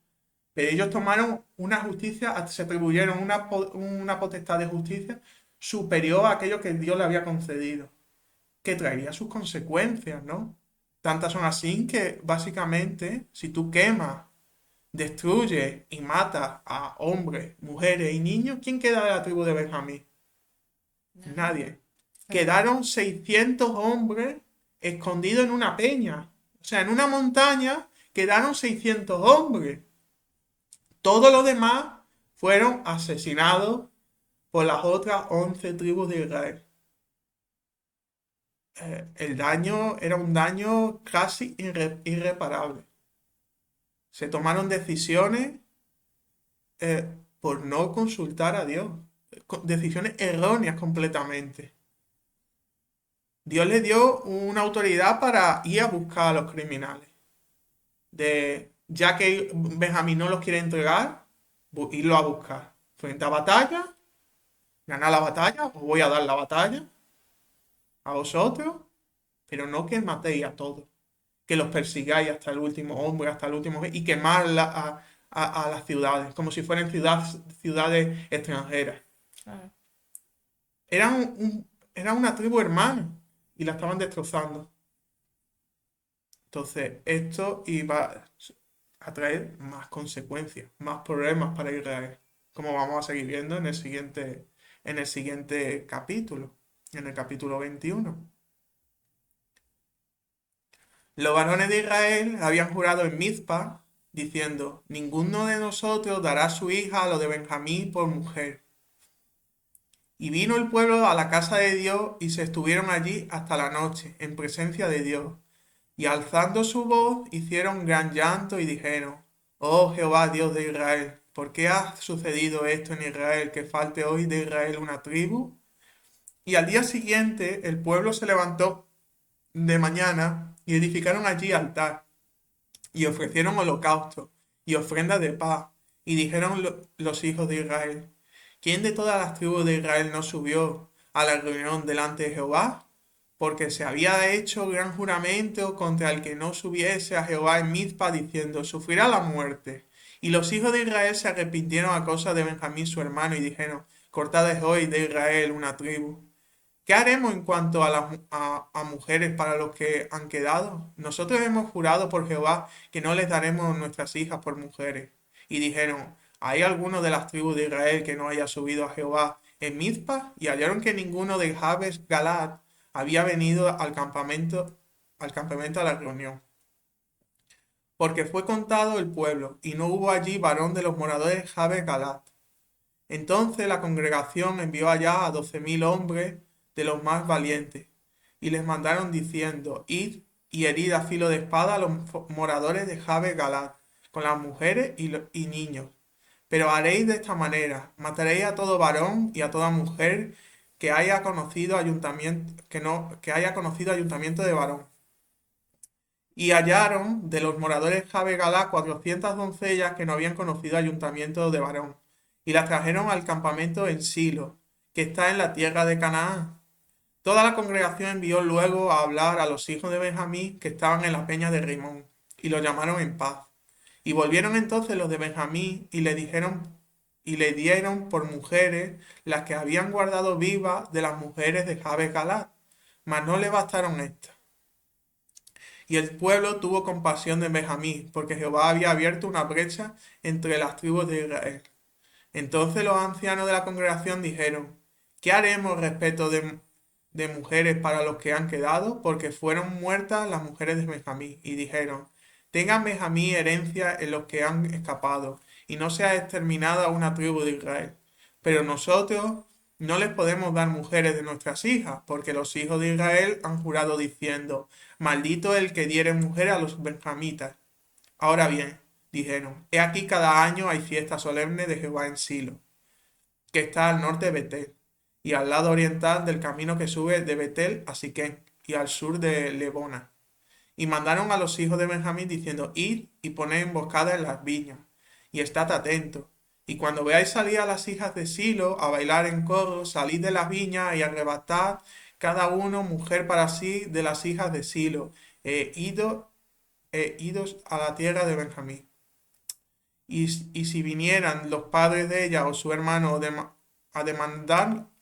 Pero ellos tomaron una justicia, se atribuyeron una potestad de justicia superior a aquello que Dios le había concedido. que traería sus consecuencias, ¿no? Tantas son así que básicamente si tú quemas, destruyes y matas a hombres, mujeres y niños, ¿quién queda de la tribu de Benjamín? Nadie. Nadie. Exacto. Quedaron 600 hombres escondidos en una peña. O sea, en una montaña quedaron 600 hombres. Todos los demás fueron asesinados por las otras 11 tribus de Israel. El daño era un daño casi irreparable. Se tomaron decisiones por no consultar a Dios. Decisiones erróneas completamente. Dios le dio una autoridad para ir a buscar a los criminales. Ya que Benjamín no los quiere entregar, irlo a buscar. Frente a batalla, ganar la batalla, os voy a dar la batalla a vosotros, pero no que matéis a todos, que los persigáis hasta el último hombre, hasta el último y quemar a las ciudades, como si fueran ciudades extranjeras. Claro. Eran una tribu hermana y la estaban destrozando. Entonces, esto iba a traer más consecuencias, más problemas para Israel, como vamos a seguir viendo en el siguiente capítulo, en el capítulo 21. Los varones de Israel habían jurado en Mizpa, diciendo, ninguno de nosotros dará su hija a los de Benjamín por mujer. Y vino el pueblo a la casa de Dios y se estuvieron allí hasta la noche, en presencia de Dios. Y alzando su voz, hicieron gran llanto y dijeron, oh Jehová Dios de Israel, ¿por qué ha sucedido esto en Israel, que falte hoy de Israel una tribu? Y al día siguiente el pueblo se levantó de mañana y edificaron allí altar y ofrecieron holocaustos y ofrendas de paz. Y dijeron los hijos de Israel, ¿quién de todas las tribus de Israel no subió a la reunión delante de Jehová? Porque se había hecho gran juramento contra el que no subiese a Jehová en Mizpa, diciendo, sufrirá la muerte. Y los hijos de Israel se arrepintieron a causa de Benjamín su hermano y dijeron, cortad es hoy de Israel una tribu. ¿Qué haremos en cuanto a mujeres para los que han quedado? Nosotros hemos jurado por Jehová que no les daremos nuestras hijas por mujeres. Y dijeron, ¿hay alguno de las tribus de Israel que no haya subido a Jehová en Mizpa? Y hallaron que ninguno de Jabes Galad había venido al campamento a la reunión. Porque fue contado el pueblo, y no hubo allí varón de los moradores de Jabes Galad. Entonces la congregación envió allá a 12.000 hombres de los más valientes, y les mandaron diciendo, id y herid a filo de espada a los moradores de Jabes Galad, con las mujeres y niños. Pero haréis de esta manera, mataréis a todo varón y a toda mujer que haya conocido ayuntamiento, que haya conocido ayuntamiento de varón. Y hallaron de los moradores de Jabe Galá 400 doncellas que no habían conocido ayuntamiento de varón, y las trajeron al campamento en Silo, que está en la tierra de Canaán. Toda la congregación envió luego a hablar a los hijos de Benjamín que estaban en la peña de Rimón, y los llamaron en paz. Y volvieron entonces los de Benjamín y le dieron por mujeres las que habían guardado vivas de las mujeres de Jabe Galá, mas no le bastaron estas. Y el pueblo tuvo compasión de Benjamín, porque Jehová había abierto una brecha entre las tribus de Israel. Entonces los ancianos de la congregación dijeron, ¿qué haremos respecto de mujeres para los que han quedado? Porque fueron muertas las mujeres de Benjamín. Y dijeron, tengan Benjamín herencia en los que han escapado, y no sea exterminada una tribu de Israel. Pero nosotros no les podemos dar mujeres de nuestras hijas, porque los hijos de Israel han jurado diciendo, maldito el que diere mujer a los benjamitas. Ahora bien, dijeron, he aquí cada año hay fiesta solemne de Jehová en Silo, que está al norte de Betel, y al lado oriental del camino que sube de Betel a Siquén, y al sur de Lebona. Y mandaron a los hijos de Benjamín diciendo, id y poned emboscada en las viñas, y estad atentos. Y cuando veáis salir a las hijas de Silo a bailar en coro, salid de las viñas y arrebatad cada uno mujer para sí de las hijas de Silo, idos a la tierra de Benjamín. Y si vinieran los padres de ella o su hermano a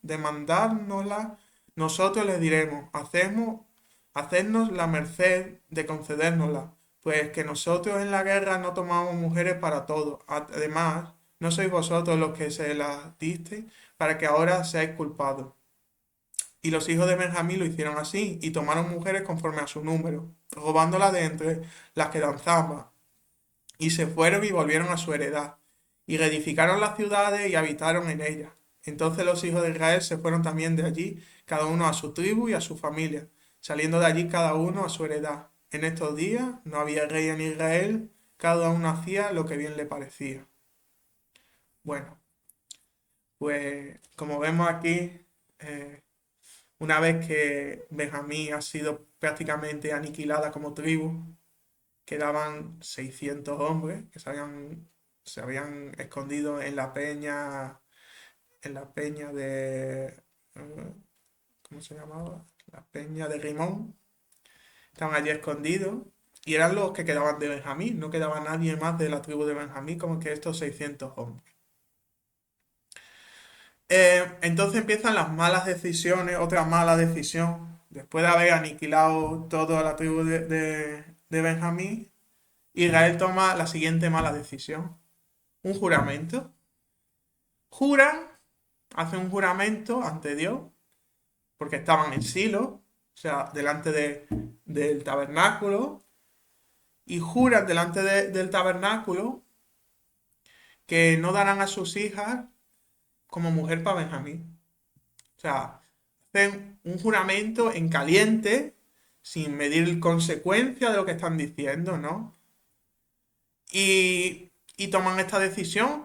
demandárnosla, nosotros les diremos, hacednos la merced de concedérnosla, pues que nosotros en la guerra no tomamos mujeres para todo. Además, no sois vosotros los que se las disteis para que ahora seáis culpados. Y los hijos de Benjamín lo hicieron así, y tomaron mujeres conforme a su número, robándolas de entre las que danzaban, y se fueron y volvieron a su heredad, y reedificaron las ciudades y habitaron en ellas. Entonces los hijos de Israel se fueron también de allí, cada uno a su tribu y a su familia, saliendo de allí cada uno a su heredad. En estos días no había rey en Israel, cada uno hacía lo que bien le parecía. Bueno, pues como vemos aquí, eh, una vez que Benjamín ha sido prácticamente aniquilada como tribu, quedaban 600 hombres que se habían escondido en la peña de, ¿cómo se llamaba? La peña de Rimón. Estaban allí escondidos y eran los que quedaban de Benjamín, no quedaba nadie más de la tribu de Benjamín como que estos 600 hombres. Entonces empiezan las malas decisiones, otra mala decisión. Después de haber aniquilado toda la tribu de Benjamín, Israel toma la siguiente mala decisión. Un juramento. Juran, hacen un juramento ante Dios, porque estaban en Silo, o sea, delante del tabernáculo, y juran delante del tabernáculo que no darán a sus hijas como mujer para Benjamín. O sea, hacen un juramento en caliente, sin medir consecuencia de lo que están diciendo, ¿no? Y toman esta decisión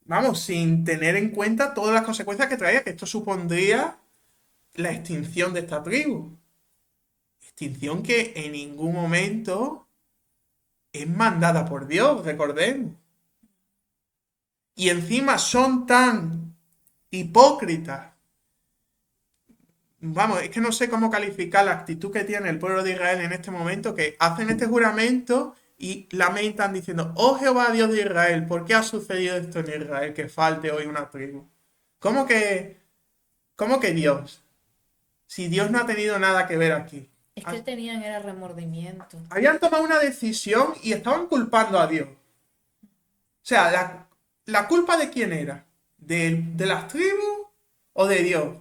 vamos, sin tener en cuenta todas las consecuencias que traía, que esto supondría la extinción de esta tribu. Extinción que en ningún momento es mandada por Dios, recordemos. Y encima son tan hipócritas. Vamos, es que no sé cómo calificar la actitud que tiene el pueblo de Israel en este momento, que hacen este juramento y lamentan diciendo, oh Jehová Dios de Israel, ¿por qué ha sucedido esto en Israel, que falte hoy una tribu? ¿Cómo que, cómo que Dios? Si Dios no ha tenido nada que ver aquí. Es que tenían era remordimiento. Habían tomado una decisión y estaban culpando a Dios. O sea, ¿la culpa de quién era? ¿De las tribus o de Dios?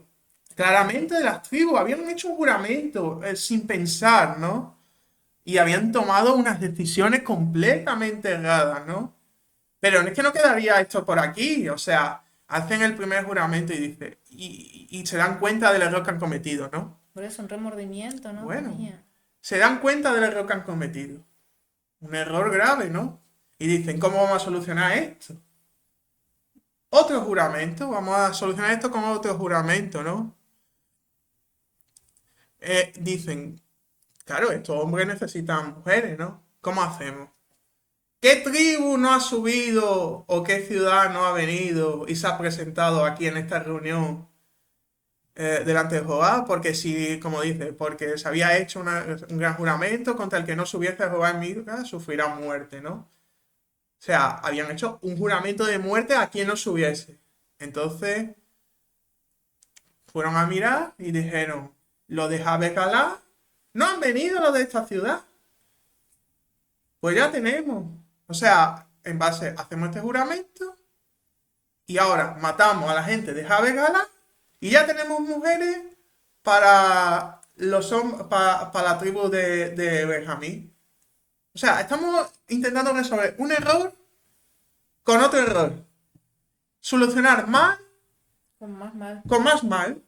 Claramente de las tribus. Habían hecho un juramento sin pensar, ¿no? Y habían tomado unas decisiones completamente erradas, ¿no? Pero es que no quedaría esto por aquí. O sea, hacen el primer juramento y dice, y se dan cuenta del error que han cometido, ¿no? Por eso un remordimiento, ¿no? Bueno, Tenía. se dan cuenta del error que han cometido. Un error grave, ¿no? Y dicen, ¿cómo vamos a solucionar esto? Otro juramento, vamos a solucionar esto con otro juramento, ¿no? Dicen, claro, estos hombres necesitan mujeres, ¿no? ¿Cómo hacemos? ¿Qué tribu no ha subido o qué ciudad no ha venido y se ha presentado aquí en esta reunión delante de Jehová? Porque si, como dice, porque se había hecho un gran juramento contra el que no subiese a Jehová en Milca, sufrirá muerte, ¿no? O sea, habían hecho un juramento de muerte a quien no subiese. Entonces, fueron a mirar y dijeron, los de Jabecalá no han venido los de esta ciudad. Pues ya tenemos. O sea, en base, hacemos este juramento y ahora matamos a la gente de Jabecalá y ya tenemos mujeres para para la tribu de Benjamín. O sea, estamos intentando resolver un error con otro error. Solucionar mal Con más mal. con más mal.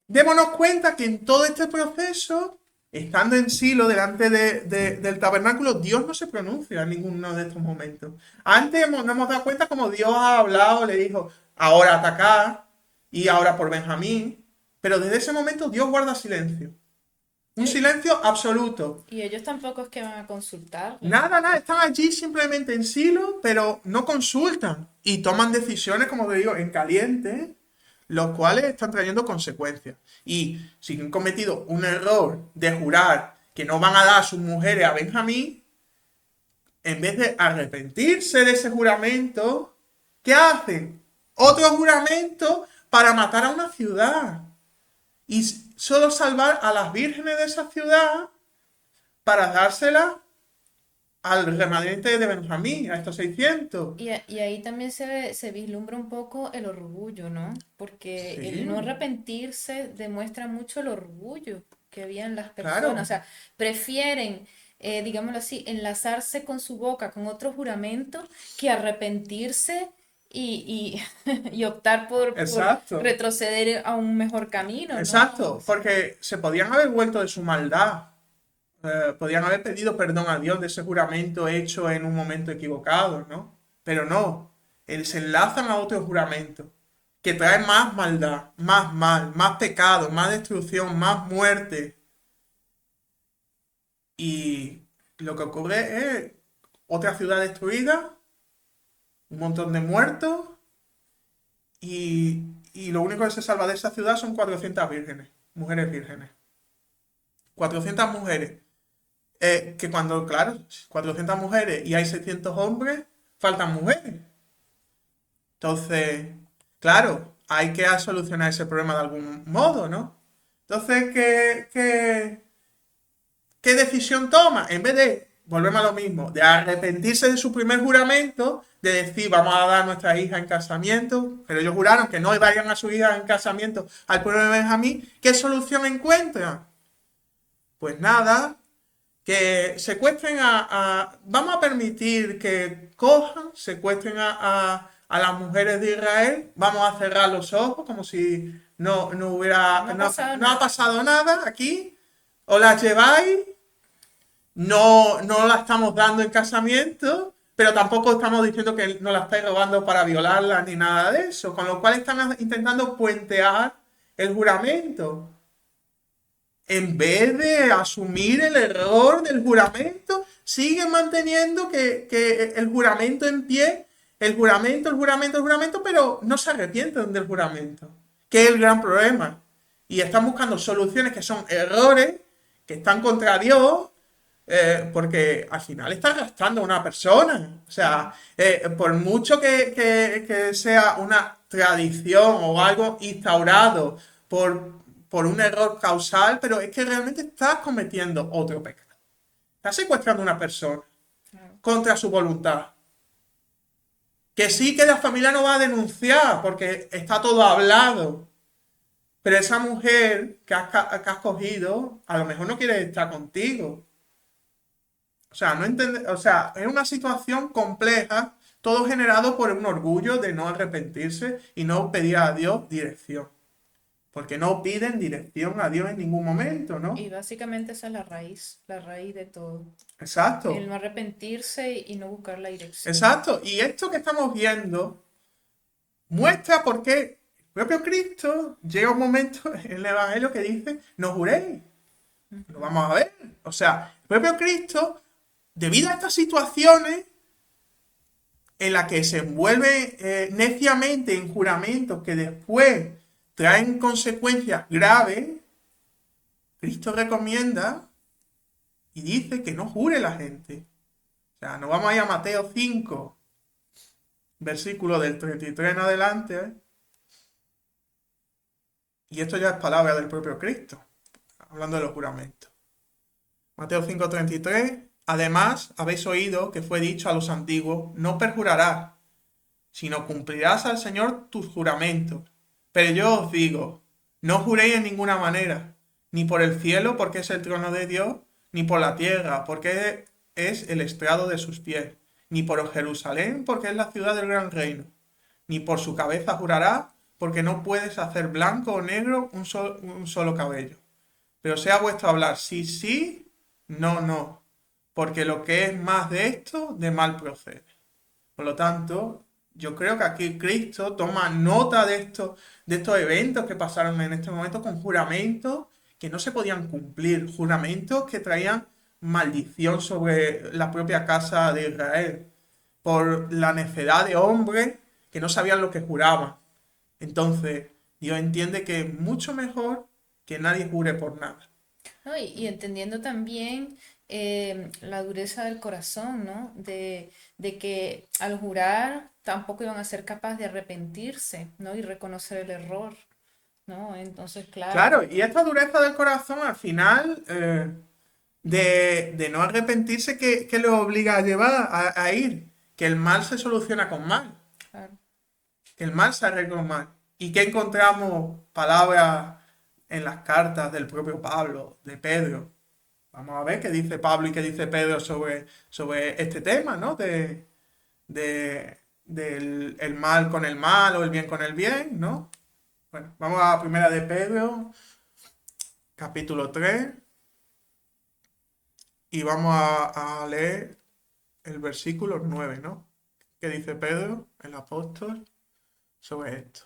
Démonos cuenta que en todo este proceso, estando en Silo delante del tabernáculo, Dios no se pronuncia en ninguno de estos momentos. Antes nos hemos dado cuenta como Dios ha hablado, le dijo, ahora atacar y ahora por Benjamín. Pero desde ese momento Dios guarda silencio. Un silencio absoluto. Y ellos tampoco es que van a consultar. Nada, están allí simplemente en Silo, pero no consultan y toman decisiones, como te digo, en caliente, los cuales están trayendo consecuencias. Y si han cometido un error de jurar que no van a dar a sus mujeres a Benjamín, en vez de arrepentirse de ese juramento, ¿qué hacen? Otro juramento para matar a una ciudad. Y solo salvar a las vírgenes de esa ciudad para dársela al remanente de Benjamín, a estos 600. Y ahí también se vislumbra un poco el orgullo, ¿no? Porque el no Sí, arrepentirse demuestra mucho el orgullo que había en las personas. O claro, sea, prefieren, digámoslo así, enlazarse con su boca con otro juramento que arrepentirse y optar por exacto, retroceder a un mejor camino, ¿no? O exacto, sea, porque se podían haber vuelto de su maldad, podían haber pedido perdón a Dios de ese juramento hecho en un momento equivocado, ¿no? Pero no, se enlazan a otro juramento que trae más maldad, más mal, más pecado, más destrucción, más muerte. Y lo que ocurre es otra ciudad destruida, un montón de muertos y lo único que se salva de esa ciudad son 400 vírgenes, mujeres vírgenes. 400 mujeres. Que cuando, claro, 400 mujeres y hay 600 hombres, faltan mujeres. Entonces, claro, hay que solucionar ese problema de algún modo, ¿no? Entonces, ¿qué decisión toma? En vez de, volvemos a lo mismo, de arrepentirse de su primer juramento, de decir, vamos a dar a nuestra hija en casamiento, pero ellos juraron que no darían a su hija en casamiento al pueblo de Benjamín, ¿qué solución encuentran? Pues nada, que secuestren vamos a permitir que cojan, secuestren a las mujeres de Israel, vamos a cerrar los ojos como si no no hubiera, ha pasado no ha nada. pasado nada aquí, o las lleváis, no la estamos dando en casamiento, pero tampoco estamos diciendo que no la estáis robando para violarla ni nada de eso, con lo cual están intentando puentear el juramento. En vez de asumir el error del juramento, siguen manteniendo que el juramento en pie, el juramento, pero no se arrepienten del juramento, que es el gran problema. Y están buscando soluciones que son errores, que están contra Dios, porque al final está arrastrando a una persona. O sea, por mucho que sea una tradición o algo instaurado por un error causal, pero es que realmente estás cometiendo otro pecado. Estás secuestrando a una persona Claro. contra su voluntad. Que sí que la familia no va a denunciar porque está todo hablado. Pero esa mujer que has cogido, a lo mejor no quiere estar contigo. O sea, no entiende, o sea, es una situación compleja, todo generado por un orgullo de no arrepentirse y no pedir a Dios dirección. Porque no piden dirección a Dios en ningún momento, Y ¿no? básicamente esa es la raíz de todo. El Exacto, no arrepentirse y no buscar la dirección. exacto. Y esto que estamos viendo muestra por qué el propio Cristo llega un momento en el Evangelio que dice, no juréis. Lo Ujú. vamos a ver. O sea, el propio Cristo, debido a estas situaciones en las que se envuelve neciamente en juramentos que después traen consecuencias graves, Cristo recomienda y dice que no jure la gente. O sea, nos vamos a ir a Mateo 5, versículo del 33 en adelante, ¿eh? Y esto ya es palabra del propio Cristo, hablando de los juramentos. Mateo 5:33. Además, habéis oído que fue dicho a los antiguos, no perjurarás, sino cumplirás al Señor tus juramentos. Pero yo os digo, no juréis en ninguna manera, ni por el cielo, porque es el trono de Dios, ni por la tierra, porque es el estrado de sus pies, ni por Jerusalén, porque es la ciudad del gran reino, ni por su cabeza jurará, porque no puedes hacer blanco o negro un solo cabello. Pero sea vuestro hablar sí, sí, no, no, porque lo que es más de esto, de mal procede. Por lo tanto, yo creo que aquí Cristo toma nota de estos eventos que pasaron en este momento con juramentos que no se podían cumplir, juramentos que traían maldición sobre la propia casa de Israel, por la necedad de hombres que no sabían lo que juraban. Entonces, Dios entiende que es mucho mejor que nadie jure por nada. ¿No? Y entendiendo también la dureza del corazón, ¿no? De que al jurar tampoco iban a ser capaces de arrepentirse, ¿no? Y reconocer el error, ¿no? Entonces, claro, Claro, y esta dureza del corazón al final, de no arrepentirse, ¿qué le obliga a llevar a ir? Que el mal se soluciona con mal, claro, que el mal se arregla con mal. ¿Y que encontramos palabras en las cartas del propio Pablo, de Pedro? Vamos a ver qué dice Pablo y qué dice Pedro sobre este tema, ¿no? Del el mal con el mal o el bien con el bien, ¿no? Bueno, vamos a primera de Pedro, capítulo 3, y vamos a leer el versículo 9, ¿no? ¿Qué dice Pedro, el apóstol, sobre esto?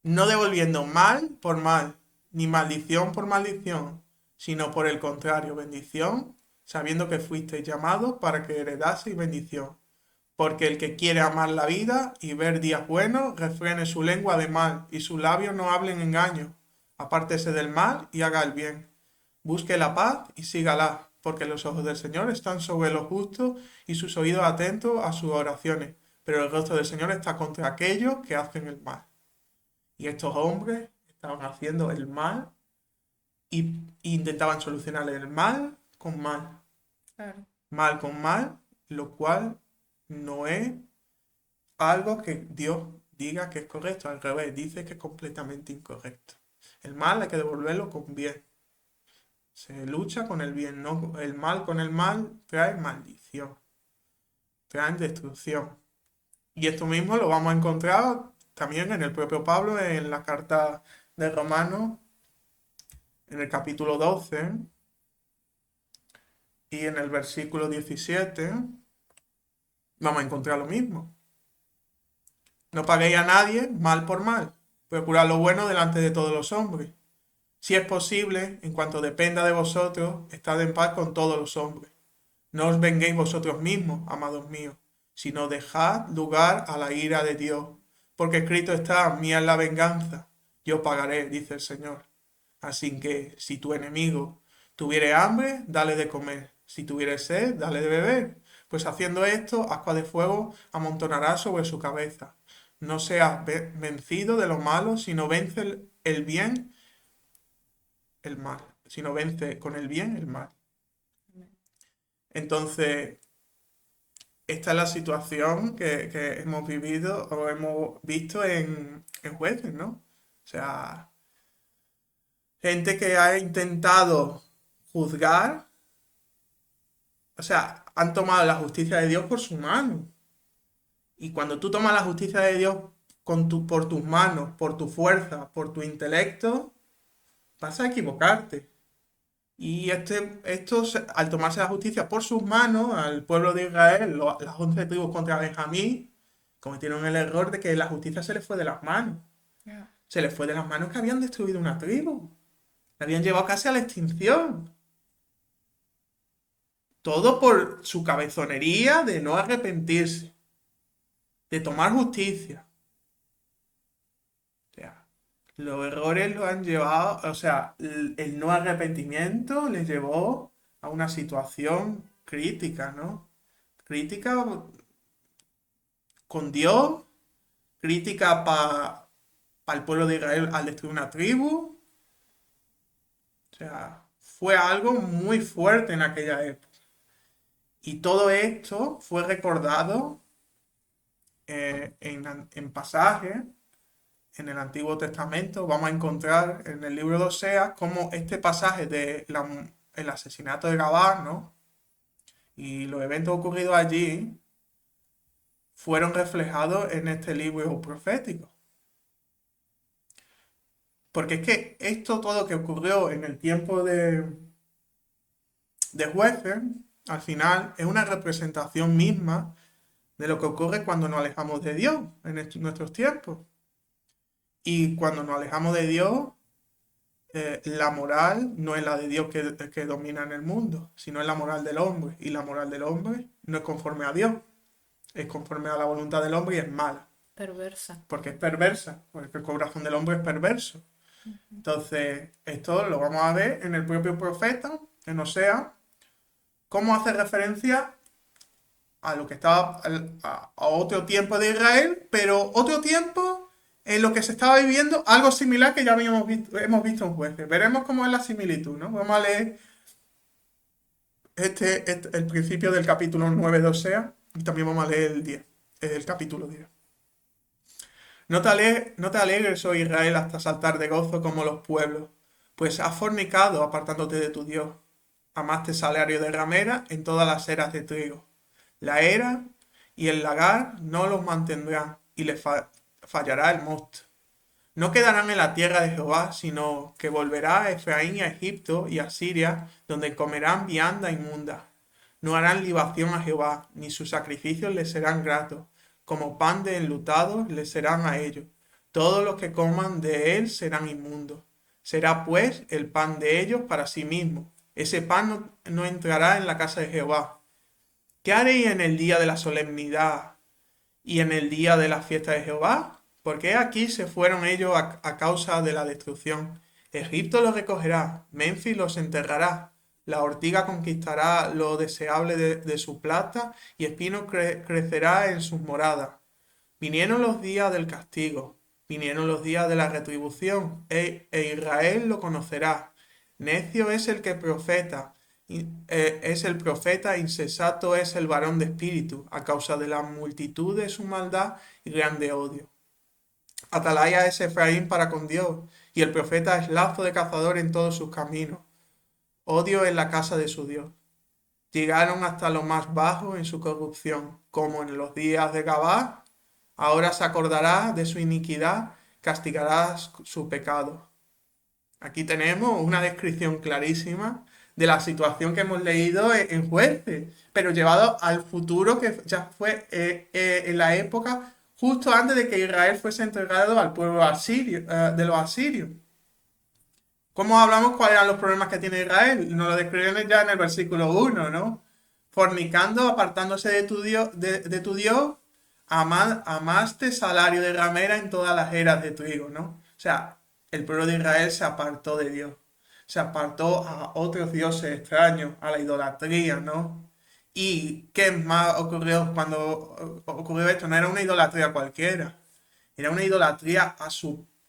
No devolviendo mal por mal, ni maldición por maldición, sino por el contrario, bendición, sabiendo que fuisteis llamados para que heredaseis bendición. Porque el que quiere amar la vida y ver días buenos, refrene su lengua de mal y sus labios no hablen engaño. Apártese del mal y haga el bien. Busque la paz y sígala, porque los ojos del Señor están sobre los justos y sus oídos atentos a sus oraciones. Pero el rostro del Señor está contra aquellos que hacen el mal. Y estos hombres estaban haciendo el mal y intentaban solucionar el mal con mal. claro. Mal con mal, lo cual no es algo que Dios diga que es correcto. Al revés, dice que es completamente incorrecto. El mal hay que devolverlo con bien. Se lucha con el bien, no el mal con el mal trae maldición, trae destrucción. Y esto mismo lo vamos a encontrar también en el propio Pablo, en la carta de Romanos, en el capítulo 12 y en el versículo 17, vamos a encontrar lo mismo. No paguéis a nadie mal por mal, procurad lo bueno delante de todos los hombres. Si es posible, en cuanto dependa de vosotros, estad en paz con todos los hombres. No os venguéis vosotros mismos, amados míos, sino dejad lugar a la ira de Dios, porque escrito está, mía es la venganza, yo pagaré, dice el Señor. Así que, si tu enemigo tuviere hambre, dale de comer, si tuviere sed, dale de beber, pues haciendo esto, ascua de fuego amontonará sobre su cabeza. No seas vencido de lo malo, sino vence el bien, el mal, sino vence con el bien el mal. Entonces, esta es la situación que hemos vivido o hemos visto en jueces, ¿no? O sea, gente que ha intentado juzgar, o sea, han tomado la justicia de Dios por su mano. Y cuando tú tomas la justicia de Dios por tus manos, por tu fuerza, por tu intelecto, vas a equivocarte. Y al tomarse la justicia por sus manos, al pueblo de Israel, las 11 tribus contra Benjamín, cometieron el error de que la justicia se les fue de las manos. Ya. Se les fue de las manos que habían destruido una tribu. La habían llevado casi a la extinción. Todo por su cabezonería de no arrepentirse, de tomar justicia. O sea, los errores los han llevado, o sea, el no arrepentimiento les llevó a una situación crítica, ¿no? Crítica con Dios, crítica para el pueblo de Israel al destruir una tribu. O sea, fue algo muy fuerte en aquella época. Y todo esto fue recordado en pasajes en el Antiguo Testamento. Vamos a encontrar en el libro de Oseas cómo este pasaje el asesinato de Gabán, ¿no? Y los eventos ocurridos allí fueron reflejados en este libro profético. Porque es que esto todo que ocurrió en el tiempo de jueces, al final es una representación misma de lo que ocurre cuando nos alejamos de Dios en nuestros tiempos. Y cuando nos alejamos de Dios, la moral no es la de Dios que domina en el mundo, sino es la moral del hombre. Y la moral del hombre no es conforme a Dios, es conforme a la voluntad del hombre y es mala, Perversa. porque es perversa, porque el corazón del hombre es perverso. Entonces, esto lo vamos a ver en el propio profeta, en Oseas, cómo hace referencia a lo que estaba a otro tiempo de Israel, pero otro tiempo en lo que se estaba viviendo algo similar que ya hemos visto en Jueces. Veremos cómo es la similitud, ¿no? Vamos a leer el principio del capítulo 9 de Osea y también vamos a leer el capítulo 10. No te alegres, oh Israel, hasta saltar de gozo como los pueblos, pues has fornicado apartándote de tu Dios. Amaste salario de ramera en todas las eras de trigo. La era y el lagar no los mantendrán, y les fallará el mosto. No quedarán en la tierra de Jehová, sino que volverá a Efraín y a Egipto y a Siria, donde comerán vianda inmunda. No harán libación a Jehová, ni sus sacrificios les serán gratos. Como pan de enlutados les serán a ellos. Todos los que coman de él serán inmundos. Será pues el pan de ellos para sí mismo. Ese pan no entrará en la casa de Jehová. ¿Qué haréis en el día de la solemnidad y en el día de la fiesta de Jehová? Porque aquí se fueron ellos a causa de la destrucción. Egipto los recogerá, Memphis los enterrará, la ortiga conquistará lo deseable de su plata y espino crecerá en sus moradas. Vinieron los días del castigo, vinieron los días de la retribución, e Israel lo conocerá. Necio es el que profeta, es el profeta, insensato es el varón de espíritu, a causa de la multitud de su maldad y grande odio. Atalaya es Efraín para con Dios, y el profeta es lazo de cazador en todos sus caminos. Odio en la casa de su Dios. Llegaron hasta lo más bajo en su corrupción, como en los días de Gabá. Ahora se acordará de su iniquidad, castigará su pecado. Aquí tenemos una descripción clarísima de la situación que hemos leído en Jueces, pero llevado al futuro que ya fue en la época justo antes de que Israel fuese entregado al pueblo asirio, de los asirios. ¿Cómo hablamos cuáles eran los problemas que tiene Israel? Nos lo describen ya en el versículo 1, ¿no? Fornicando, apartándose de tu Dios, amaste salario de ramera en todas las eras de trigo, ¿no? O sea, el pueblo de Israel se apartó de Dios, se apartó a otros dioses extraños, a la idolatría, ¿no? ¿Y qué más ocurrió cuando ocurrió esto? No era una idolatría cualquiera, era una idolatría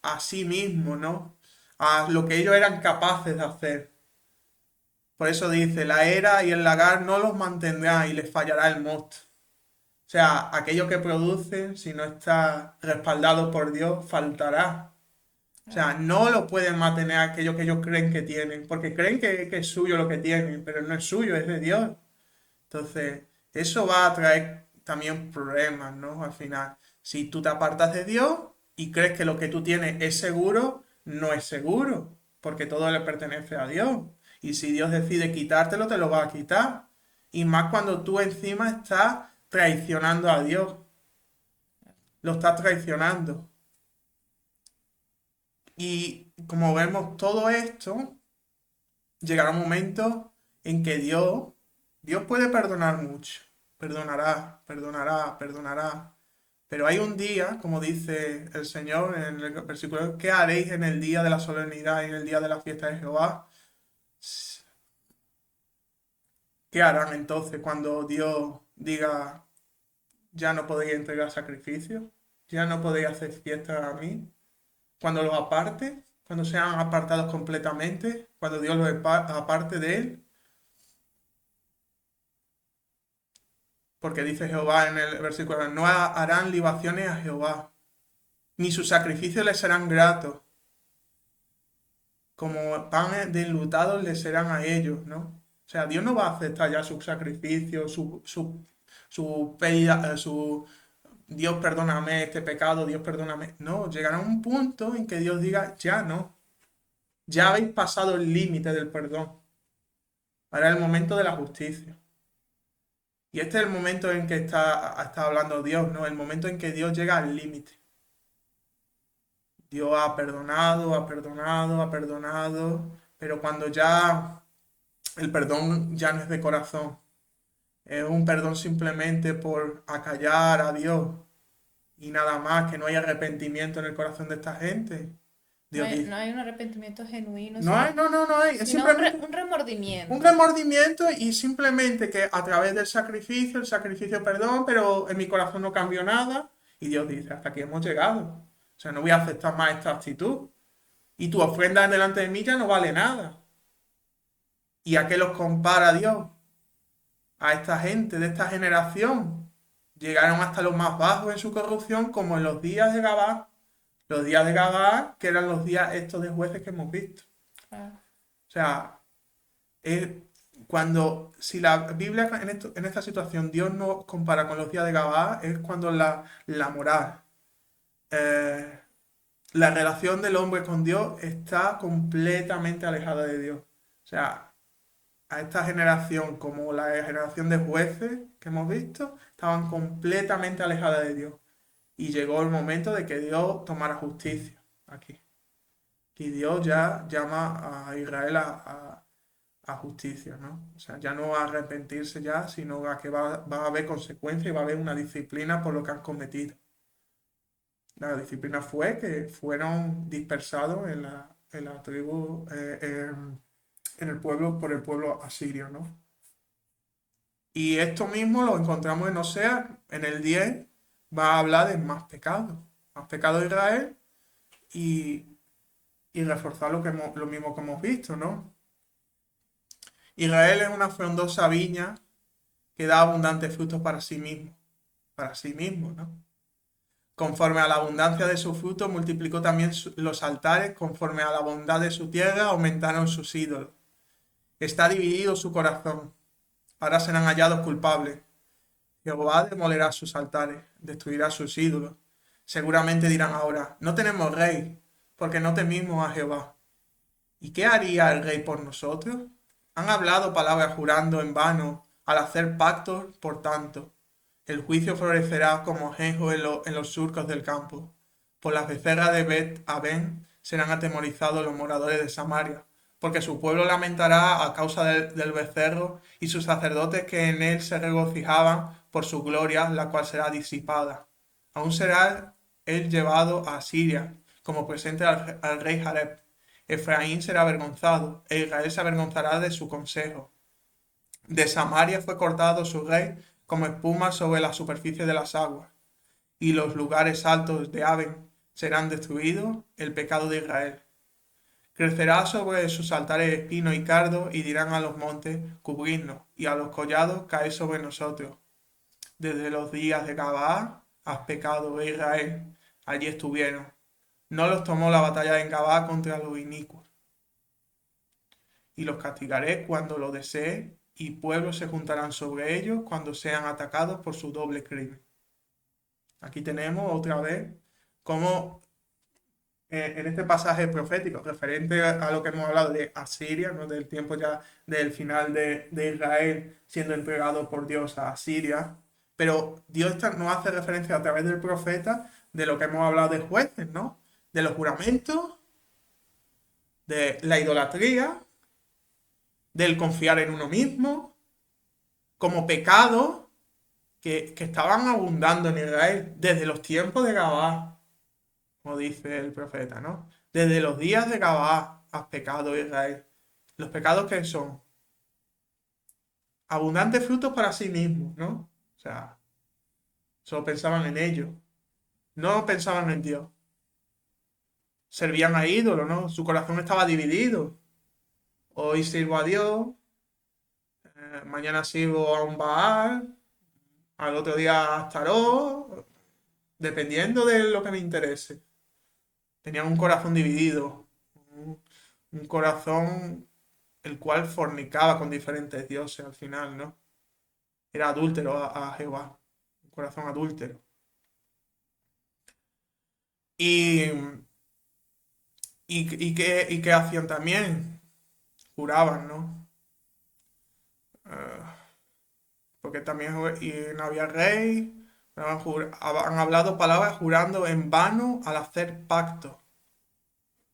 a sí mismo, ¿no? A lo que ellos eran capaces de hacer. Por eso dice, la era y el lagar no los mantendrá y les fallará el mosto. O sea, aquello que producen, si no está respaldado por Dios, faltará. O sea, no lo pueden mantener aquello que ellos creen que tienen, porque creen que es suyo lo que tienen, pero no es suyo, es de Dios. Entonces, eso va a traer también problemas, ¿no? Al final, si tú te apartas de Dios y crees que lo que tú tienes es seguro, no es seguro, porque todo le pertenece a Dios. Y si Dios decide quitártelo, te lo va a quitar. Y más cuando tú encima estás traicionando a Dios, lo estás traicionando. Y como vemos todo esto, llegará un momento en que Dios puede perdonar mucho. Perdonará, perdonará, perdonará. Pero hay un día, como dice el Señor en el versículo, ¿qué haréis en el día de la solemnidad y en el día de la fiesta de Jehová? ¿Qué harán entonces cuando Dios diga, ya no podéis entregar sacrificios? ¿Ya no podéis hacer fiesta a mí? Cuando los aparte, cuando sean apartados completamente, cuando Dios los aparte de él. Porque dice Jehová en el versículo, no harán libaciones a Jehová, ni sus sacrificios les serán gratos, como pan de enlutados les serán a ellos, ¿no? O sea, Dios no va a aceptar ya sus sacrificios, su pedida, Dios perdóname este pecado, Dios perdóname. No, llegará un punto en que Dios diga, ya no, ya habéis pasado el límite del perdón. Ahora es el momento de la justicia. Y este es el momento en que está hablando Dios, ¿no? El momento en que Dios llega al límite. Dios ha perdonado, ha perdonado, ha perdonado, pero cuando ya el perdón ya no es de corazón, es un perdón simplemente por acallar a Dios y nada más, que no hay arrepentimiento en el corazón de esta gente, No Dios hay, dice. no hay un arrepentimiento genuino, No hay, no hay, es sino simplemente un un remordimiento. remordimiento y simplemente que a través del sacrificio, el sacrificio, perdón, pero en mi corazón no cambió nada. Y Dios dice, hasta aquí hemos llegado. O sea, no voy a aceptar más esta actitud. Y tu ofrenda delante de mí ya no vale nada. ¿Y a qué los compara Dios? A esta gente de esta generación. Llegaron hasta los más bajos en su corrupción, como en los días de Gabá. Los días de Gabá, que eran los días estos de jueces que hemos visto. Claro. O sea, es cuando, si la Biblia en esta situación Dios no compara con los días de Gabá, es cuando la moral, eh, la relación del hombre con Dios está completamente alejada de Dios. O sea, a esta generación, como la generación de jueces que hemos visto, estaban completamente alejadas de Dios. Y llegó el momento de que Dios tomara justicia aquí. Y Dios ya llama a Israel a justicia, ¿no? O sea, ya no a arrepentirse ya, sino a que va a haber consecuencias y va a haber una disciplina por lo que han cometido. La disciplina fue que fueron dispersados en la tribu, en el pueblo, por el pueblo asirio, ¿no? Y esto mismo lo encontramos en Oseas, en el 10, va a hablar de más pecado de Israel y, y reforzar lo mismo que hemos visto, ¿no? Israel es una frondosa viña que da abundantes frutos para sí mismo, ¿no? Conforme a la abundancia de su fruto, multiplicó también los altares, conforme a la bondad de su tierra, aumentaron sus ídolos. Está dividido su corazón, ahora serán hallados culpables. Jehová demolerá sus altares, destruirá sus ídolos. Seguramente dirán ahora, no tenemos rey, porque no temimos a Jehová. ¿Y qué haría el rey por nosotros? Han hablado palabras jurando en vano al hacer pactos, por tanto. El juicio florecerá como ajenjo en los surcos del campo. Por las becerras de Bet Aben serán atemorizados los moradores de Samaria, porque su pueblo lamentará a causa del becerro y sus sacerdotes que en él se regocijaban por su gloria, la cual será disipada. Aún será él llevado a Asiria como presente al rey Jareb. Efraín será avergonzado, e Israel se avergonzará de su consejo. De Samaria fue cortado su rey como espuma sobre la superficie de las aguas, y los lugares altos de Aven serán destruidos, el pecado de Israel. Crecerá sobre sus altares espino y cardo, y dirán a los montes, cubridnos, y a los collados, caed sobre nosotros. Desde los días de Gabaa has pecado, Israel, allí estuvieron. No los tomó la batalla en Gabaa contra los inicuos. Y los castigaré cuando lo desee, y pueblos se juntarán sobre ellos cuando sean atacados por su doble crimen. Aquí tenemos otra vez cómo en este pasaje profético, referente a lo que hemos hablado de Asiria, ¿no? Del tiempo ya del final de Israel siendo entregado por Dios a Asiria, pero Dios no hace referencia a través del profeta de lo que hemos hablado de jueces, ¿no? De los juramentos, de la idolatría, del confiar en uno mismo, como pecados que estaban abundando en Israel desde los tiempos de Gabá, como dice el profeta, ¿no? Desde los días de Gabá has pecado Israel. Los pecados que son abundantes frutos para sí mismos, ¿no? O sea, solo pensaban en ellos, no pensaban en Dios. Servían a ídolos, ¿no? Su corazón estaba dividido. Hoy sirvo a Dios, mañana sirvo a un Baal, al otro día a Astarot, dependiendo de lo que me interese. Tenían un corazón dividido, un corazón el cual fornicaba con diferentes dioses al final, ¿no? Era adúltero a Jehová, un corazón adúltero. Y, y qué hacían también, juraban, ¿no? Eh, porque también y no había rey, han hablado palabras jurando en vano al hacer pacto.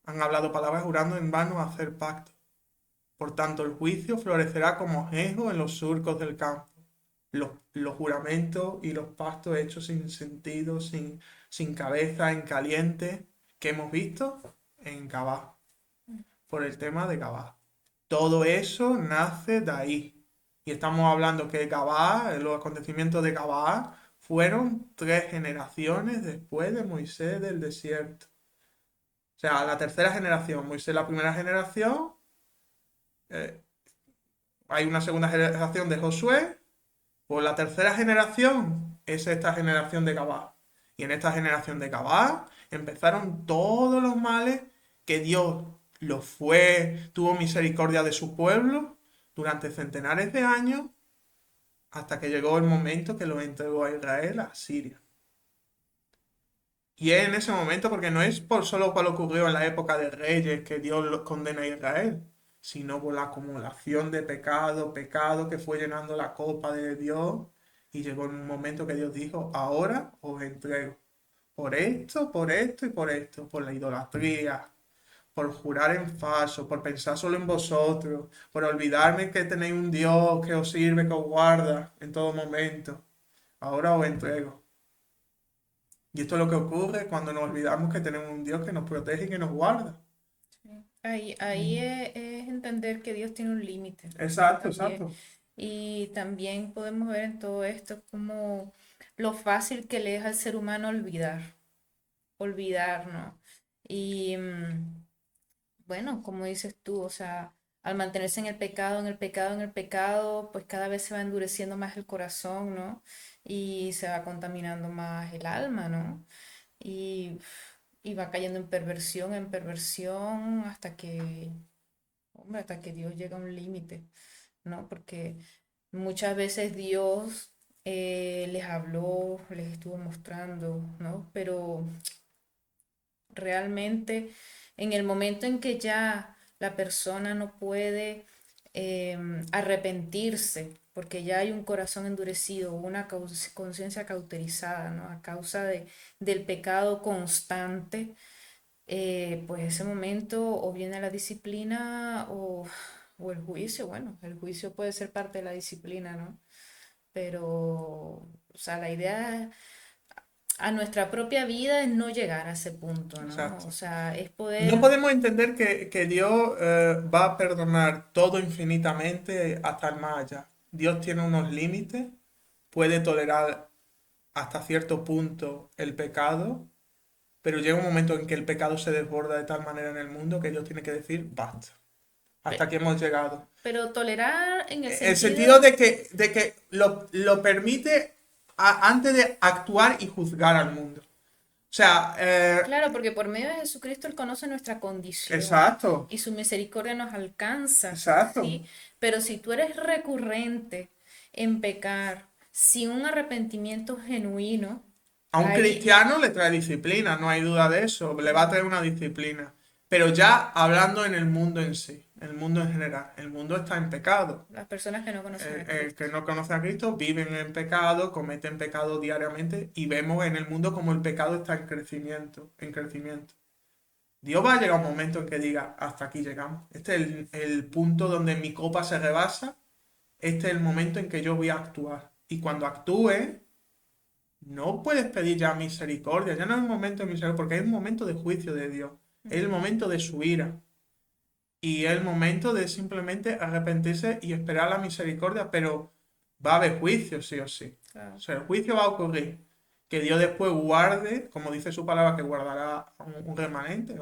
Han hablado palabras jurando en vano al hacer pacto. Por tanto, el juicio florecerá como ajenjo en los surcos del campo. Los juramentos y los pactos hechos sin sentido, sin cabeza, en caliente, que hemos visto, en Gabá, por el tema de Gabá. Todo eso nace de ahí. Y estamos hablando que Gabá, los acontecimientos de Gabá, fueron 3 generaciones después de Moisés del desierto. O sea, la tercera generación, Moisés la primera generación, eh, hay una segunda generación de Josué, pues la tercera generación es esta generación de Gabá. Y en esta generación de Gabá empezaron todos los males que Dios tuvo misericordia de su pueblo durante centenares de años hasta que llegó el momento que lo entregó a Israel a Siria. Y es en ese momento, porque no es por solo cual ocurrió en la época de Reyes que Dios los condena a Israel, sino por la acumulación de pecado, pecado que fue llenando la copa de Dios y llegó un momento que Dios dijo, ahora os entrego por esto y por esto, por la idolatría, por jurar en falso, por pensar solo en vosotros, por olvidarme que tenéis un Dios que os sirve, que os guarda en todo momento. Ahora os entrego. Y esto es lo que ocurre cuando nos olvidamos que tenemos un Dios que nos protege y que nos guarda. Sí. Ahí es entender que Dios tiene un límite Exacto, también. exacto. Y también podemos ver en todo esto como lo fácil que le es al ser humano olvidar, ¿no? Y bueno, como dices tú, o sea, al mantenerse en el pecado, en el pecado, en el pecado, pues cada vez se va endureciendo más el corazón, ¿no? Y se va contaminando más el alma, ¿no? Y, y va cayendo en perversión, hombre, hasta que Dios llega a un límite, ¿no? Porque muchas veces Dios les habló, les estuvo mostrando, ¿no? Pero realmente en el momento en que ya la persona no puede arrepentirse, porque ya hay un corazón endurecido, una conciencia cauterizada, ¿no? A causa del pecado constante, pues ese momento o viene la disciplina o el juicio. Bueno, el juicio puede ser parte de la disciplina, ¿no? Pero, o sea, la idea a nuestra propia vida es no llegar a ese punto, ¿no? O Exacto. sea, es No poder, podemos entender que Dios va a perdonar todo infinitamente hasta el más allá. Dios tiene unos límites, puede tolerar hasta cierto punto el pecado, pero llega un momento en que el pecado se desborda de tal manera en el mundo que Dios tiene que decir, basta, hasta pe- aquí hemos llegado. pero tolerar en el El sentido sentido, de que lo permite antes de actuar y juzgar al mundo. O sea, claro, porque por medio de Jesucristo Él conoce nuestra condición exacto, y su misericordia nos alcanza, exacto. ¿sí? Pero si tú eres recurrente en pecar sin un arrepentimiento genuino, A un ahí, cristiano le trae disciplina, no hay duda de eso, le va a traer una disciplina. Pero ya hablando en el mundo en sí, el mundo en general, el mundo está en pecado. las personas que no conocen a El Cristo. que no conoce a Cristo viven en pecado, cometen pecado diariamente y vemos en el mundo como el pecado está en crecimiento, en crecimiento. Dios va a llegar un momento en que diga, hasta aquí llegamos. Este es el punto donde mi copa se rebasa. Este es el momento en que yo voy a actuar. Y cuando actúe, no puedes pedir ya misericordia. Ya no es el momento de misericordia, porque es el momento de juicio de Dios. Es el Ujú, momento de su ira. Y es el momento de simplemente arrepentirse y esperar la misericordia, pero va a haber juicio, sí o sí. O claro. sea, el juicio va a ocurrir. Que Dios después guarde, como dice su palabra, que guardará un remanente,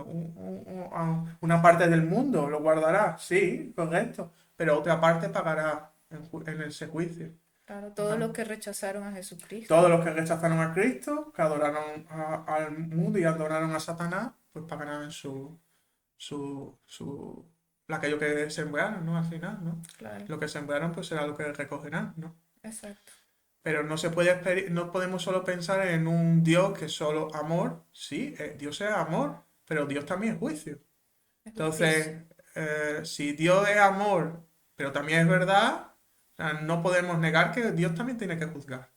una parte del mundo, lo guardará, sí, correcto, pero otra parte pagará en ese juicio. Claro, todos Ajá. los que rechazaron a Jesucristo. Todos los que rechazaron a Cristo, que adoraron al mundo y adoraron a Satanás, pues pagarán su, su, aquello que sembraron, ¿no? Al final, ¿no? Claro, Lo que sembraron, pues será lo que recogerán, ¿no? exacto. Pero no podemos solo pensar en un Dios que es solo amor. Sí, Dios es amor, pero Dios también es juicio. Es justicia. Entonces, si Dios es amor, pero también es verdad, o sea, no podemos negar que Dios también tiene que juzgar.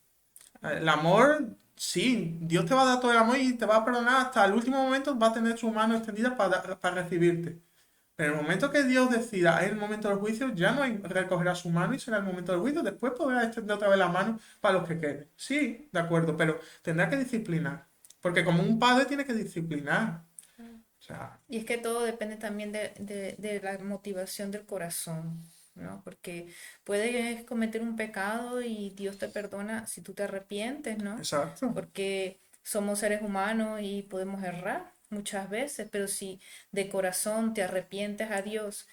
El amor, sí, Dios te va a dar todo el amor y te va a perdonar hasta el último momento, va a tener su mano extendida para recibirte. Pero en el momento que Dios decida, es el momento del juicio, ya no hay, recogerá su mano y será el momento del juicio. Después podrá extender otra vez la mano para los que queden. Sí, de acuerdo, pero tendrá que disciplinar. Porque como un padre tiene que disciplinar. sea, Y es que todo depende también de la motivación del corazón, ¿no? Porque puedes cometer un pecado y Dios te perdona si tú te arrepientes, ¿no? exacto. Porque somos seres humanos y podemos errar muchas veces, pero si de corazón te arrepientes a Dios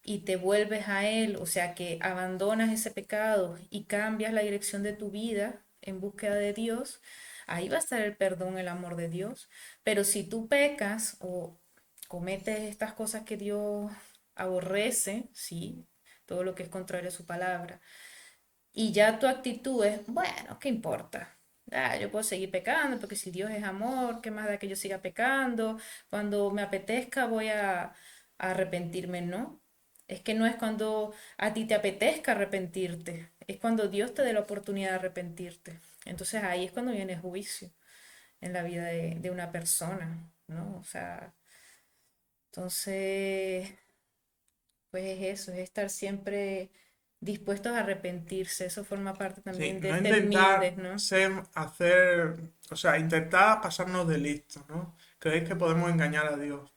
y te vuelves a Él, o sea que abandonas ese pecado y cambias la dirección de tu vida en búsqueda de Dios, ahí va a estar el perdón, el amor de Dios. Pero si tú pecas o cometes estas cosas que Dios aborrece, sí, todo lo que es contrario a su palabra, y ya tu actitud es, bueno, ¿qué importa? Ah, yo puedo seguir pecando porque si Dios es amor, ¿qué más da que yo siga pecando? Cuando me apetezca voy a arrepentirme, ¿no? Es que no es cuando a ti te apetezca arrepentirte, es cuando Dios te dé la oportunidad de arrepentirte. Entonces ahí es cuando viene el juicio en la vida de una persona, ¿no? O sea, entonces, pues es eso, es estar siempre dispuestos a arrepentirse. Eso forma parte Sí, también de no ser intentar humildes, ¿no? o sea, intentar pasarnos de listo, ¿no? Creéis que podemos engañar a Dios.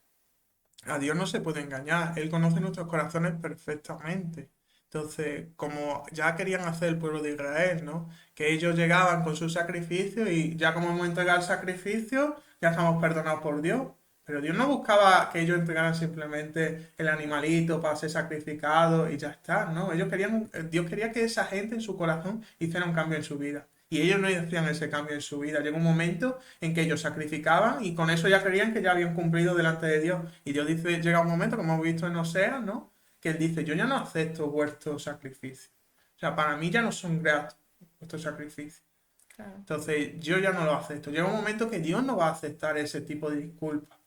A Dios no se puede engañar, Él conoce nuestros corazones perfectamente. Entonces, como ya querían hacer el pueblo de Israel, ¿no? Que ellos llegaban con su sacrificio y ya como hemos entregado el sacrificio, ya estamos perdonados por Dios. Pero Dios no buscaba que ellos entregaran simplemente el animalito para ser sacrificado y ya está, ¿no? Dios quería que esa gente en su corazón hiciera un cambio en su vida. Y ellos no hacían ese cambio en su vida. Llegó un momento en que ellos sacrificaban y con eso ya creían que ya habían cumplido delante de Dios. Y Dios dice, llega un momento, como hemos visto en Oseas, ¿no? Que Él dice, yo ya no acepto vuestros sacrificios. O sea, para mí ya no son gratos vuestros sacrificios. Claro. Entonces, yo ya no lo acepto. Llega un momento que Dios no va a aceptar ese tipo de disculpas.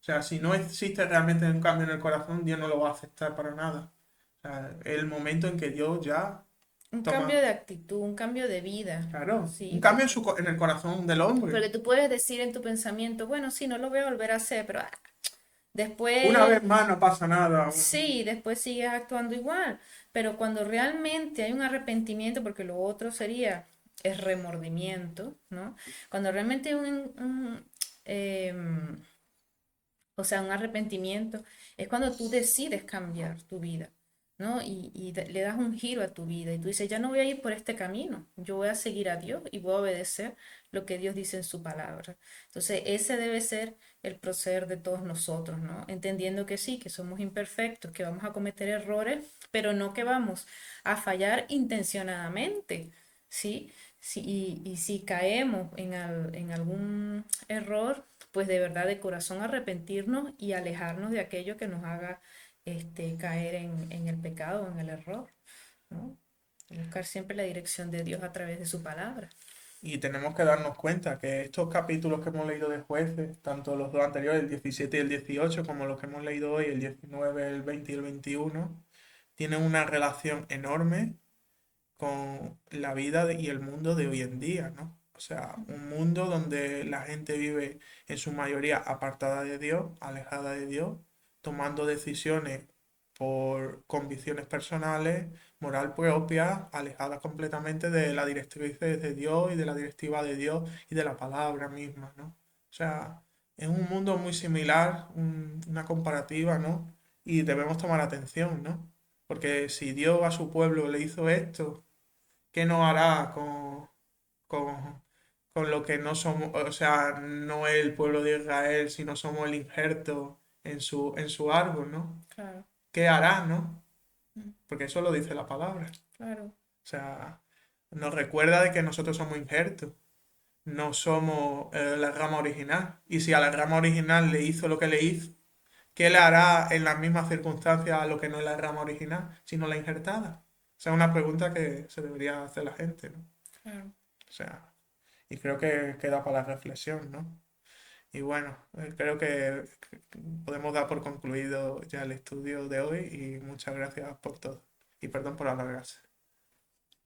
O sea, si no existe realmente un cambio en el corazón, Dios no lo va a aceptar para nada. O sea, es el momento en que Dios ya Un cambio toma, de actitud, un cambio de vida, claro, un ¿sí? cambio en el corazón del hombre. Porque tú puedes decir en tu pensamiento, bueno, sí, no lo voy a volver a hacer, pero Una después, vez más no pasa nada. sí, después sigues actuando igual. Pero cuando realmente hay un arrepentimiento, porque lo otro sería el remordimiento, ¿no? Cuando realmente hay em, o sea, un arrepentimiento es cuando tú decides cambiar tu vida, ¿no? Le das un giro a tu vida y tú dices, ya no voy a ir por este camino, yo voy a seguir a Dios y voy a obedecer lo que Dios dice en su palabra. Entonces, ese debe ser el proceder de todos nosotros, ¿no? Entendiendo que sí, que somos imperfectos, que vamos a cometer errores, pero no que vamos a fallar intencionadamente, ¿sí? Sí, y si caemos en algún error, pues de verdad de corazón arrepentirnos y alejarnos de aquello que nos haga caer en el pecado, en el error, ¿no? Buscar siempre la dirección de Dios a través de su palabra. Y tenemos que darnos cuenta que estos capítulos que hemos leído de jueces, tanto los dos anteriores, el 17 y el 18, como los que hemos leído hoy, el 19, el 20 y el 21, tienen una relación enorme con la vida y el mundo de hoy en día, ¿no? O sea, un mundo donde la gente vive en su mayoría apartada de Dios, alejada de Dios, tomando decisiones por convicciones personales, moral propia, alejada completamente de la directriz de Dios y de la directiva de Dios y de la palabra misma, ¿no? O sea, es un mundo muy similar, una comparativa, ¿no? Y debemos tomar atención, ¿no? Porque si Dios a su pueblo le hizo esto, ¿qué no hará con, con lo que no somos, o sea, no es el pueblo de Israel, sino somos el injerto en su árbol, ¿no? Claro, ¿Qué hará, no? mm, Porque eso lo dice la palabra. claro, O sea, nos recuerda de que nosotros somos injertos, no somos la rama original. Y si a la rama original le hizo lo que le hizo, ¿qué le hará en las mismas circunstancias a lo que no es la rama original, sino la injertada? O sea, es una pregunta que se debería hacer la gente, ¿no? claro. O sea, y creo que queda para la reflexión, ¿no? Y bueno, creo que podemos dar por concluido ya el estudio de hoy y muchas gracias por todo. Y perdón por alargarse.